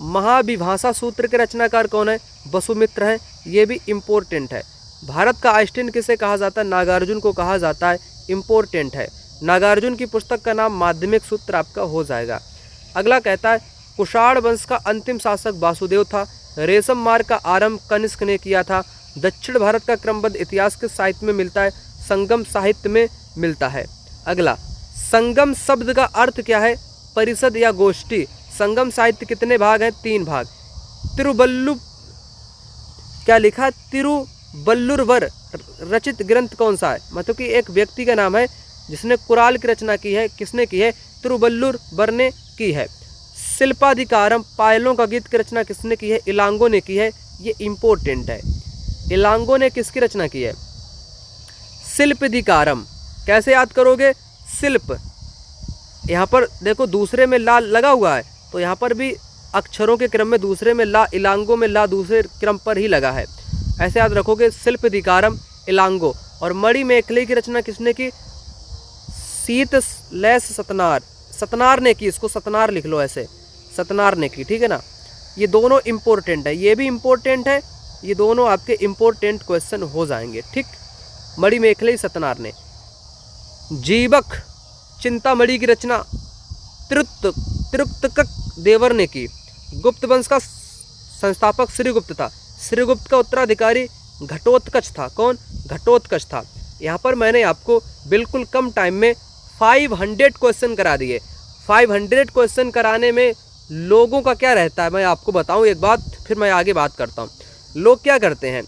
महाविभाषा सूत्र के रचनाकार कौन है? वसुमित्र हैं, ये भी इम्पोर्टेंट है। भारत का आइंस्टीन किसे कहा जाता है? नागार्जुन को कहा जाता है, इम्पोर्टेंट है। नागार्जुन की पुस्तक का नाम माध्यमिक सूत्र आपका हो जाएगा। अगला कहता है कुषाण वंश का अंतिम शासक वासुदेव था। रेशम मार्ग का आरंभ कनिष्क ने किया था। दक्षिण भारत का क्रमबद्ध इतिहास किस साहित्य में मिलता है? संगम साहित्य में मिलता है। अगला, संगम शब्द का अर्थ क्या है? परिषद या गोष्ठी। संगम साहित्य कितने भाग हैं? 3 भाग। क्या लिखा? तिरुवल्लुवर रचित ग्रंथ कौन सा है? मतलब कि एक व्यक्ति का नाम है जिसने कुराल की रचना की है। किसने की है? तिरुवल्लुवर ने की है। शिल्पाधिकारम पायलों का गीत की रचना किसने की है? इलांगो ने की है, ये इम्पोर्टेंट है। इलांगो ने किसकी रचना की है? शिल्पाधिकारम। कैसे याद करोगे? शिल्प, यहाँ पर देखो दूसरे में ला लगा हुआ है, तो यहाँ पर भी अक्षरों के क्रम में दूसरे में ला, इलांगो में ला दूसरे क्रम पर ही लगा है। ऐसे याद रखोगे, शिल्पाधिकारम, इलांगो। और मणिमेखले की रचना किसने की? शीतलेश सतनार ने की। इसको सतनार लिख लो, ऐसे सतनार ने की, ठीक है ना। ये दोनों इम्पोर्टेंट है, ये भी इम्पोर्टेंट है, ये दोनों आपके इम्पोर्टेंट क्वेश्चन हो जाएंगे, ठीक। मणिमेखले सतनार ने। जीवक चिंतामणि की रचना तिरुक्तक देवर ने की। गुप्त वंश का संस्थापक श्रीगुप्त था। श्रीगुप्त का उत्तराधिकारी घटोत्कच था। कौन? घटोत्कच था। यहाँ पर मैंने आपको बिल्कुल कम टाइम में 500 क्वेश्चन करा दिए। 500 क्वेश्चन कराने में लोगों का क्या रहता है, मैं आपको बताऊं एक बात, फिर मैं आगे बात करता हूं। लोग क्या करते हैं,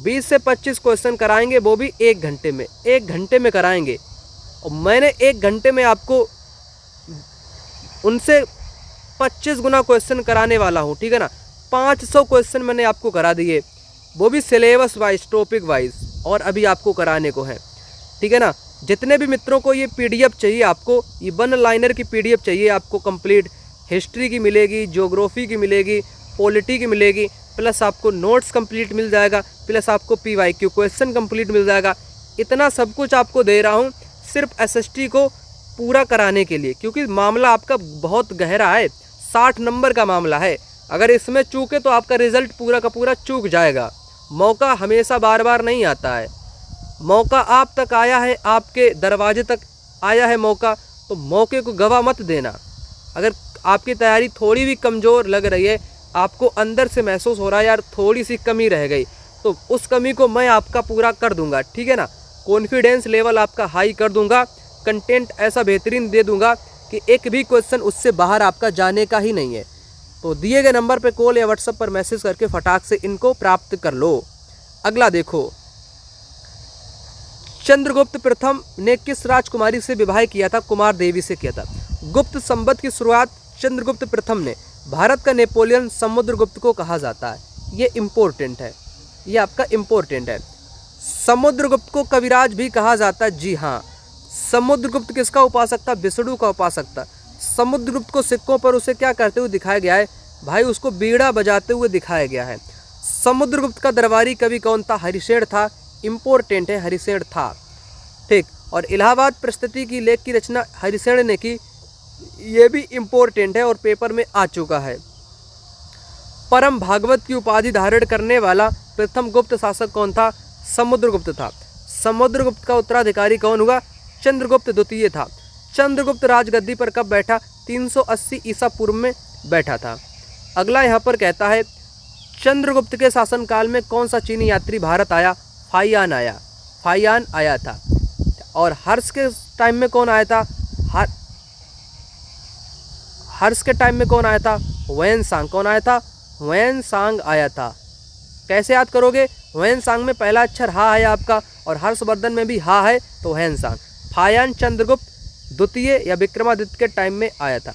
20 से 25 क्वेश्चन कराएंगे, वो भी 1 घंटे में। 1 घंटे में कराएंगे, और मैंने 1 घंटे में आपको उनसे 25 गुना क्वेश्चन कराने वाला हूं, ठीक है ना। 500 क्वेश्चन मैंने आपको करा दिए, वो भी सिलेबस वाइज, टॉपिक वाइज, और अभी आपको कराने को है, ठीक है ना। जितने भी मित्रों को ये पीडीएफ चाहिए, आपको ये 1 लाइनर की पीडीएफ चाहिए आपको कंप्लीट, हिस्ट्री की मिलेगी, ज्योग्राफी की मिलेगी, पॉलिटी की मिलेगी, प्लस आपको नोट्स कंप्लीट मिल जाएगा, प्लस आपको पीवाईक्यू क्वेश्चन कंप्लीट मिल जाएगा। इतना सब कुछ आपको दे रहा हूँ सिर्फ एसएसटी को पूरा कराने के लिए, क्योंकि मामला आपका बहुत गहरा है, 60 नंबर का मामला है। अगर इसमें चूके तो आपका रिजल्ट पूरा का पूरा चूक जाएगा। मौका हमेशा बार बार नहीं आता है, मौका आप तक आया है, आपके दरवाजे तक आया है मौका, तो मौके को गवा मत देना। अगर आपकी तैयारी थोड़ी भी कमज़ोर लग रही है, आपको अंदर से महसूस हो रहा है यार थोड़ी सी कमी रह गई, तो उस कमी को मैं आपका पूरा कर दूंगा, ठीक है ना। कॉन्फिडेंस लेवल आपका हाई कर दूंगा, कंटेंट ऐसा बेहतरीन दे दूंगा कि एक भी क्वेश्चन उससे बाहर आपका जाने का ही नहीं है। तो दिए गए नंबर पे कॉल या व्हाट्सएप पर मैसेज करके फटाक से इनको प्राप्त कर लो। अगला देखो, चंद्रगुप्त प्रथम ने किस राजकुमारी से विवाह किया था? कुमार देवी से किया था। गुप्त संवत की शुरुआत चंद्रगुप्त प्रथम ने। भारत का नेपोलियन समुद्रगुप्त को कहा जाता है। ये इम्पोर्टेंट है, ये आपका इम्पोर्टेंट है। समुद्रगुप्त को कविराज भी कहा जाता है। जी हाँ, समुद्रगुप्त किसका उपासक था? विष्णु का उपासक था। समुद्रगुप्त को सिक्कों पर उसे क्या करते हुए दिखाया गया है? भाई उसको बीड़ा बजाते हुए दिखाया गया है। समुद्रगुप्त का दरबारी कवि कौन था? हरिशेन था। इम्पोर्टेंट है, हरिशेन था। ठीक। और इलाहाबाद प्रस्तुति की लेख की रचना हरिशेन ने की। ये भी इम्पोर्टेंट है और पेपर में आ चुका है। परम भागवत की उपाधि धारण करने वाला प्रथम गुप्त शासक कौन था? समुद्रगुप्त था। समुद्रगुप्त का उत्तराधिकारी कौन हुआ? चंद्रगुप्त द्वितीय था। चंद्रगुप्त राजगद्दी पर कब बैठा? 380 ईसा पूर्व में बैठा था। अगला यहाँ पर कहता है, चंद्रगुप्त के शासनकाल में कौन सा चीनी यात्री भारत आया? फाहियान आया। फाहियान आया था। और हर्ष के टाइम में कौन आया था? हर्ष के टाइम में कौन आया था? ह्वेनसांग। कौन आया था? ह्वेनसांग आया था। कैसे याद करोगे? ह्वेनसांग में पहला अक्षर हा है आपका और हर्षवर्धन में भी हा है, तो ह्वेनसांग। फाहियान चंद्रगुप्त द्वितीय या विक्रमादित्य के टाइम में आया था।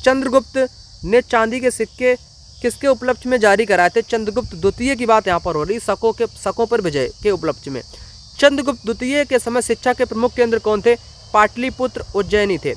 चंद्रगुप्त ने चांदी के सिक्के किसके उपलक्ष्य में जारी कराए थे? चंद्रगुप्त द्वितीय की बात यहाँ पर हो रही, शकों पर विजय के उपलक्ष्य में। चंद्रगुप्त द्वितीय के समय शिक्षा के प्रमुख केंद्र कौन थे? पाटलिपुत्र, उज्जैनी थे।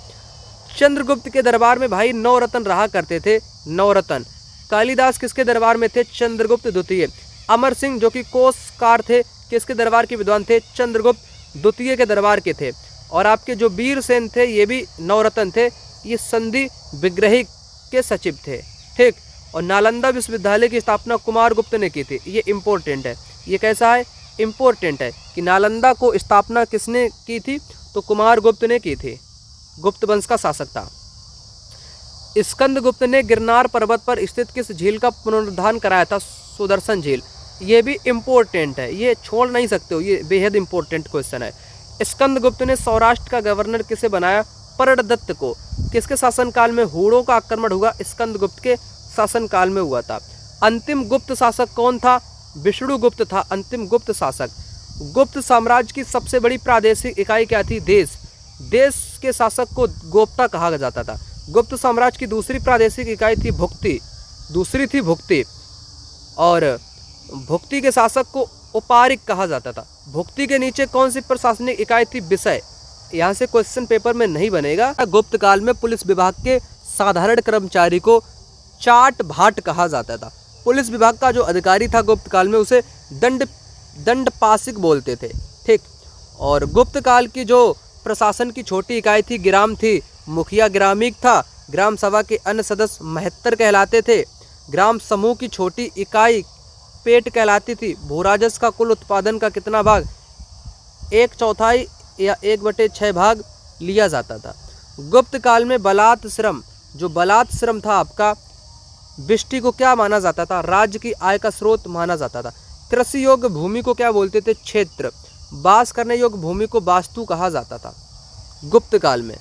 चंद्रगुप्त के दरबार में भाई 9 रत्न रहा करते थे। 9 रत्न। कालिदास किसके दरबार में थे? चंद्रगुप्त द्वितीय। अमर सिंह जो कि कोषकार थे, किसके दरबार के विद्वान थे? चंद्रगुप्त द्वितीय के दरबार के थे। और आपके जो वीरसेन थे, ये भी 9 रत्न थे। ये संधि विग्रही के सचिव थे। ठीक। और नालंदा विश्वविद्यालय की स्थापना कुमार गुप्त ने की थी। ये इम्पोर्टेंट है। ये कैसा है? इम्पोर्टेंट है कि नालंदा को स्थापना किसने की थी? तो कुमार गुप्त ने की थी। गुप्त वंश का शासक था। स्कंदगुप्त ने गिरनार पर्वत पर स्थित किस झील का पुनरुद्धार कराया था? सुदर्शन झील। ये भी इम्पोर्टेंट है, ये छोड़ नहीं सकते हो, ये बेहद इम्पोर्टेंट क्वेश्चन है। स्कंदगुप्त ने सौराष्ट्र का गवर्नर किसे बनाया? पर्णदत्त को। किसके शासनकाल में हूणों का आक्रमण हुआ? स्कंदगुप्त के शासनकाल में हुआ था। अंतिम गुप्त शासक कौन था? विष्णुगुप्त था अंतिम गुप्त शासक। गुप्त साम्राज्य की सबसे बड़ी प्रादेशिक इकाई क्या थी? देश। देश के शासक को गोप्ता कहा जाता था। गुप्त साम्राज्य की दूसरी प्रादेशिक इकाई थी भुक्ति। दूसरी थी भुक्ति। और भुक्ति के शासक को उपारिक कहा जाता था। भुक्ति के नीचे कौन सी प्रशासनिक इकाई थी? विषय। यहाँ से क्वेश्चन पेपर में नहीं बनेगा। गुप्त काल में पुलिस विभाग के साधारण कर्मचारी को चाट भाट कहा जाता था। पुलिस विभाग का जो अधिकारी था गुप्त काल में, उसे दंडपासिक बोलते थे। ठीक। और गुप्त काल की जो प्रशासन की छोटी इकाई थी, ग्राम थी। मुखिया ग्रामीक था। ग्राम सभा के अन्य सदस्य महत्तर कहलाते थे। ग्राम समूह की छोटी इकाई पेट कहलाती थी। भूराजस्व का कुल उत्पादन का कितना भाग? 1/4 या 1/6 भाग लिया जाता था। गुप्त काल में बलात् श्रम, जो बलात् श्रम था आपका, बिष्टी को क्या माना जाता था? राज्य की आय का स्रोत माना जाता था। कृषि योग्य भूमि को क्या बोलते थे? क्षेत्र। वास करने योग्य भूमि को वास्तु कहा जाता था गुप्त काल में।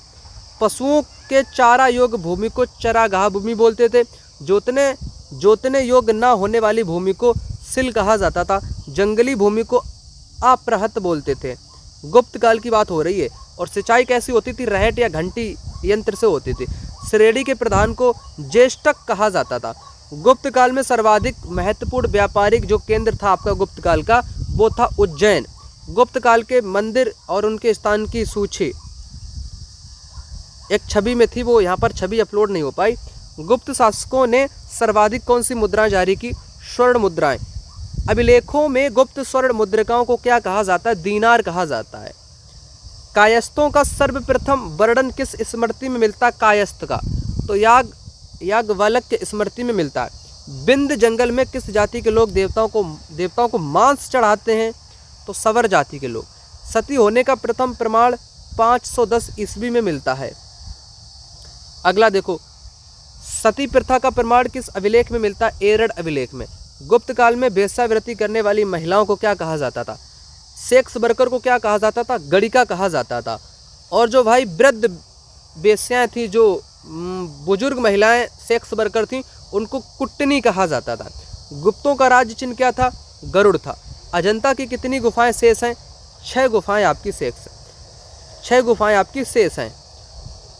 पशुओं के चारा योग्य भूमि को चरागाह भूमि बोलते थे। जोतने योग्य न होने वाली भूमि को सिल कहा जाता था। जंगली भूमि को अपृहत बोलते थे। गुप्त काल की बात हो रही है। और सिंचाई कैसी होती थी? रहट या घंटी यंत्र से होती थी। श्रेणी के प्रधान को ज्येष्ठक कहा जाता था। गुप्त काल में सर्वाधिक महत्वपूर्ण व्यापारिक जो केंद्र था आपका गुप्त काल का, वो था उज्जैन। गुप्त काल के मंदिर और उनके स्थान की सूची एक छवि में थी, वो यहाँ पर छवि अपलोड नहीं हो पाई। गुप्त शासकों ने सर्वाधिक कौन सी मुद्राएं जारी की? स्वर्ण मुद्राएं। अभिलेखों में गुप्त स्वर्ण मुद्रिकाओं को क्या कहा जाता है? दीनार कहा जाता है। कायस्थों का सर्वप्रथम वर्णन किस स्मृति में मिलता है? कायस्थ का तो याज्ञवल्क्य स्मृति में मिलता है। बिंद जंगल में किस जाति के लोग देवताओं को मांस चढ़ाते हैं? तो सवर जाति के लोग। सती होने का प्रथम प्रमाण 510 ईस्वी में मिलता है। अगला देखो, सती प्रथा का प्रमाण किस अभिलेख में मिलता है? एरड़ अभिलेख में। गुप्त काल में वेश्यावृत्ति करने वाली महिलाओं को क्या कहा जाता था? सेक्स वर्कर को क्या कहा जाता था? गणिका कहा जाता था। और जो भाई वृद्ध वेश्याएं थी, जो बुजुर्ग महिलाएं सेक्स वर्कर थी, उनको कुट्टनी कहा जाता था। गुप्तों का राज्य चिन्ह क्या था? गरुड़ था। अजंता की कितनी गुफाएं शेष हैं? 6 गुफाएं आपकी शेष हैं। 6 गुफाएं आपकी शेष हैं।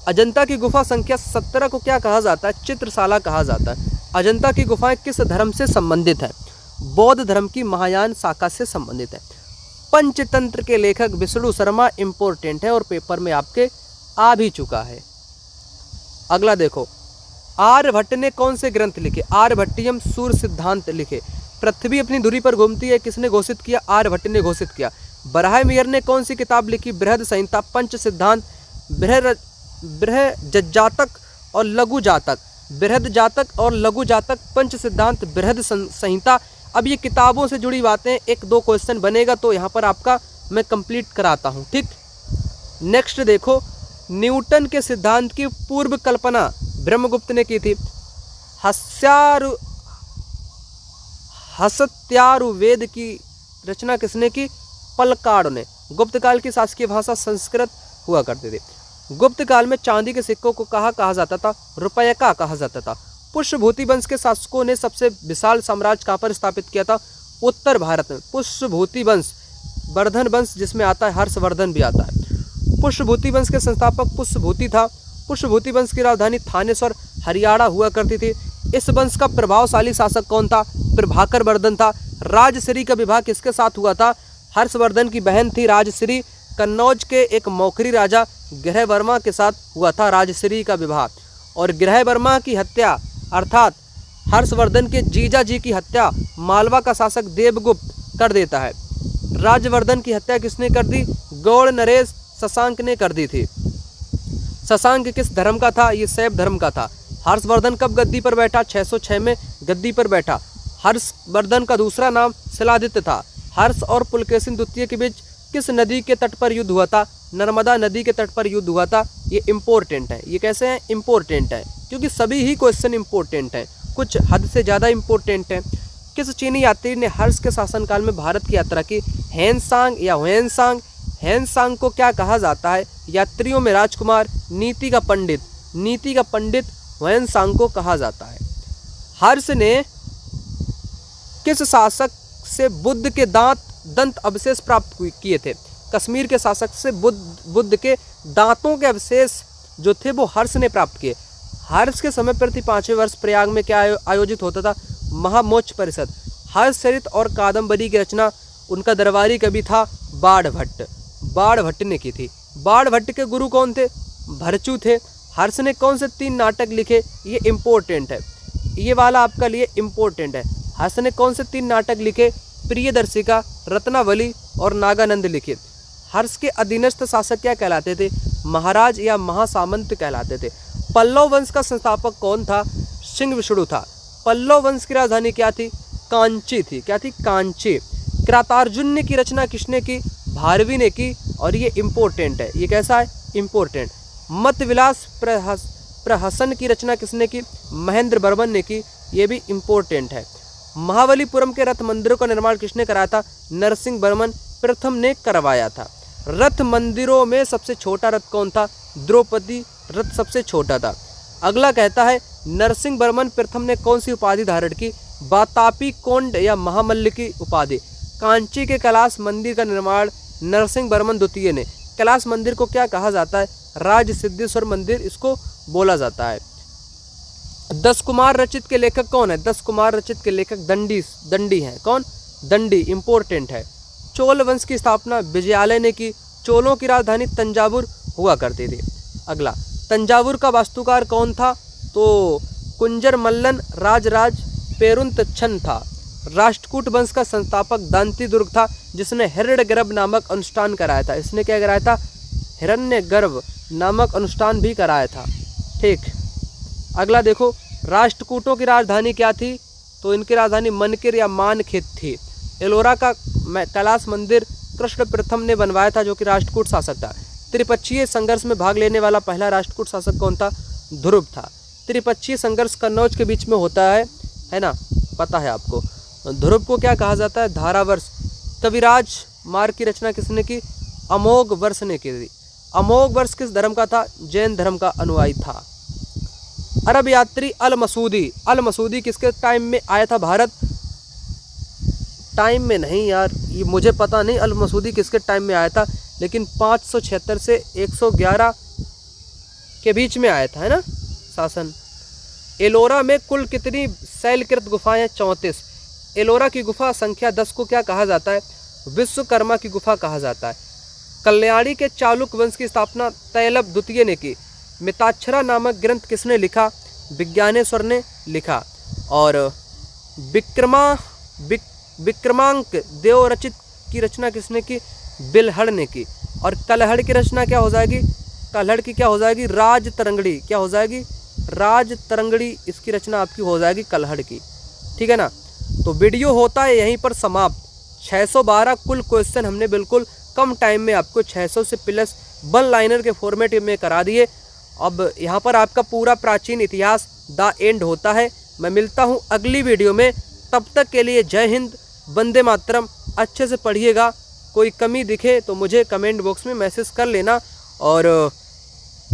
अजंता की गुफा संख्या 17 को क्या कहा जाता है? चित्रशाला कहा जाता है। अजंता की गुफाएं किस धर्म से संबंधित है? बौद्ध धर्म की महायान शाखा से संबंधित है। पंचतंत्र के लेखक विष्णु शर्मा इंपॉर्टेंट है और पेपर में आपके आ भी चुका है। अगला देखो, आर्यभट्ट ने कौन से ग्रंथ लिखे? आर्यभट्टियम सूर्य सिद्धांत लिखे। पृथ्वी अपनी धुरी पर घूमती है किसने घोषित किया? आर्यभट्ट ने घोषित किया। बराह मिहिर ने कौन सी किताब लिखी? बृहद संहिता, पंच सिद्धांत, बृहद जातक और लघु जातक, बृहद जातक और लघु जातक, पंच सिद्धांत, बृहद संहिता। अब ये किताबों से जुड़ी बातें, 1-2 क्वेश्चन बनेगा तो यहाँ पर आपका मैं कंप्लीट कराता हूँ, ठीक। नेक्स्ट देखो, न्यूटन के सिद्धांत की पूर्व कल्पना ब्रह्मगुप्त ने की थी। हसत्यारुवेद की रचना किसने की? पलकाड़ ने। गुप्त काल की शासकीय भाषा संस्कृत हुआ करती थी। गुप्त काल में चांदी के सिक्कों को कहा जाता था? रुपयका कहा जाता था। पुष्यभूति वंश के शासकों ने सबसे विशाल साम्राज्य कहाँ पर स्थापित किया था? उत्तर भारत में। पुष्यभूति वंश, वर्धन वंश जिसमें आता है, हर्षवर्धन भी आता है। पुष्यभूति वंश के संस्थापक पुष्यभूति था। पुष्यभूति वंश की राजधानी थानेश्वर हरियाणा हुआ करती थी। इस वंश का प्रभावशाली शासक कौन था? प्रभाकर वर्धन था। राजश्री का विवाह किसके साथ हुआ था? हर्षवर्धन की बहन थी राजश्री। कन्नौज के एक मौखरी राजा ग्रहवर्मा के साथ हुआ था राजश्री का विवाह। और ग्रहवर्मा की हत्या अर्थात हर्षवर्धन के जीजा जी की हत्या मालवा का शासक देवगुप्त कर देता है। राजवर्धन की हत्या किसने कर दी? गौड़ नरेश शशांक ने कर दी थी। शशांक किस धर्म का था? ये शैव धर्म का था। हर्षवर्धन कब गद्दी पर बैठा? 606 में गद्दी पर बैठा। हर्षवर्धन का दूसरा नाम शिलादित्य था। हर्ष और पुलकेशिन द्वितीय के बीच किस नदी के तट पर युद्ध हुआ था? नर्मदा नदी के तट पर युद्ध हुआ था। ये इम्पोर्टेंट है। ये कैसे है? इम्पोर्टेंट है, क्योंकि सभी ही क्वेश्चन इम्पोर्टेंट हैं, कुछ हद से ज़्यादा इम्पोर्टेंट हैं। किस चीनी यात्री ने हर्ष के शासनकाल में भारत की यात्रा की? हेनसांग या ह्वेनसांग। हेनसांग को क्या कहा जाता है? यात्रियों में राजकुमार, नीति का पंडित। नीति का पंडित ह्वेनसांग को कहा जाता है। हर्ष ने किस शासक से बुद्ध के दंत अवशेष प्राप्त किए थे? कश्मीर के शासक से बुद्ध के दांतों के अवशेष जो थे वो हर्ष ने प्राप्त किए। हर्ष के समय प्रति 5वें वर्ष प्रयाग में क्या आयोजित होता था? महामोक्ष परिषद। हर्षचरित और कादम्बरी की रचना उनका दरबारी कवि था बाणभट्ट। बाणभट्ट ने की थी। बाणभट्ट के गुरु कौन थे? भरचू थे। हर्ष ने कौन से 3 नाटक लिखे? ये इम्पोर्टेंट है, ये वाला आपका लिए इम्पोर्टेंट है। हर्ष ने कौन से 3 नाटक लिखे? प्रियदर्शिका, रत्नावली और नागानंद लिखे। हर्ष के अधीनस्थ शासक क्या कहलाते थे? महाराज या महासामंत कहलाते थे। पल्लव वंश का संस्थापक कौन था? सिंह विष्णु था। पल्लव वंश की राजधानी क्या थी? कांची थी। क्या थी? कांची। कृतार्जुन्य की रचना किसने की? भारवी ने की। और ये इम्पोर्टेंट है। ये कैसा है? इम्पोर्टेंट। मत विलास प्रहसन की रचना किसने की? महेंद्र वर्मन ने की। ये भी इम्पोर्टेंट है। महाबलीपुरम के रथ मंदिरों का निर्माण किसने कराया था? नरसिंह वर्मन प्रथम ने करवाया था। रथ मंदिरों में सबसे छोटा रथ कौन था? द्रौपदी रथ सबसे छोटा था। अगला कहता है नरसिंह वर्मन प्रथम ने कौन सी उपाधि धारण की? वातापी कोंड या महामल्ल की उपाधि। कांची के कैलाश मंदिर का निर्माण नरसिंह वर्मन द्वितीय ने। कैलाश मंदिर को क्या कहा जाता है? राज सिद्धेश्वर मंदिर इसको बोला जाता है। 10 कुमार रचित के लेखक कौन है? 10 कुमार रचित के लेखक दंडी हैं। कौन? दंडी इम्पोर्टेंट है। चोल वंश की स्थापना विजयालय ने की। चोलों की राजधानी तंजावुर हुआ करती थी। अगला, तंजावुर का वास्तुकार कौन था? तो कुंजर मल्लन राजराज पेरुंतछन था। राष्ट्रकूट वंश का संस्थापक दांती दुर्ग था, जिसने हिरण्यगर्भ नामक अनुष्ठान कराया था। इसने क्या कराया था? हिरण्यगर्भ नामक अनुष्ठान भी कराया था। ठीक। अगला देखो, राष्ट्रकूटों की राजधानी क्या थी? तो इनकी राजधानी मनकिर या मानखेत थी। एलोरा का कैलाश मंदिर कृष्ण प्रथम ने बनवाया था, जो कि राष्ट्रकूट शासक था। त्रिपक्षीय संघर्ष में भाग लेने वाला पहला राष्ट्रकूट शासक कौन था? ध्रुव था। त्रिपक्षीय संघर्ष कन्नौज के बीच में होता है ना, पता है आपको। ध्रुव को क्या कहा जाता है? धारावर्ष। कविराज मार्ग की रचना किसने की? अमोघ वर्ष ने की। अमोघ वर्ष किस धर्म का था? जैन धर्म का अनुयायी था। अरब यात्री अल मसूदी, अल मसूदी किसके टाइम में आया था भारत? टाइम में नहीं यार, ये मुझे पता नहीं अल मसूदी किसके टाइम में आया था, लेकिन 576 से 111 के बीच में आया था, है ना शासन। एलोरा में कुल कितनी शैलकृत गुफाएं? 34। एलोरा की गुफा संख्या 10 को क्या कहा जाता है? विश्वकर्मा की गुफा कहा जाता है। कल्याणी के चालुक्य वंश की स्थापना तैलब द्वितीय ने की। मिताक्षरा नामक ग्रंथ किसने लिखा? विज्ञानेश्वर ने लिखा। और विक्रमांक देवरचित की रचना किसने की? बिल्हड़ ने की। और कलहड़ की रचना क्या हो जाएगी? कलहड़ की क्या हो जाएगी? राज तरंगड़ी। क्या हो जाएगी? राज तरंगड़ी। इसकी रचना आपकी हो जाएगी कलहड़ की, ठीक है ना। तो वीडियो होता है यहीं पर समाप्त। 612 कुल क्वेश्चन हमने बिल्कुल कम टाइम में आपको 600 से प्लस वन लाइनर के फॉर्मेट में करा दिए। अब यहाँ पर आपका पूरा प्राचीन इतिहास द एंड होता है। मैं मिलता हूँ अगली वीडियो में, तब तक के लिए जय हिंद, वंदे मातरम। अच्छे से पढ़िएगा, कोई कमी दिखे तो मुझे कमेंट बॉक्स में मैसेज कर लेना। और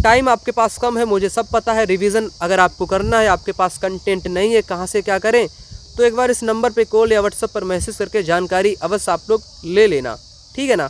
टाइम आपके पास कम है, मुझे सब पता है। रिवीजन अगर आपको करना है, आपके पास कंटेंट नहीं है, कहाँ से क्या करें, तो एक बार इस नंबर पे कॉल या व्हाट्सएप पर मैसेज करके जानकारी अवश्य आप लोग ले लेना, ठीक है ना।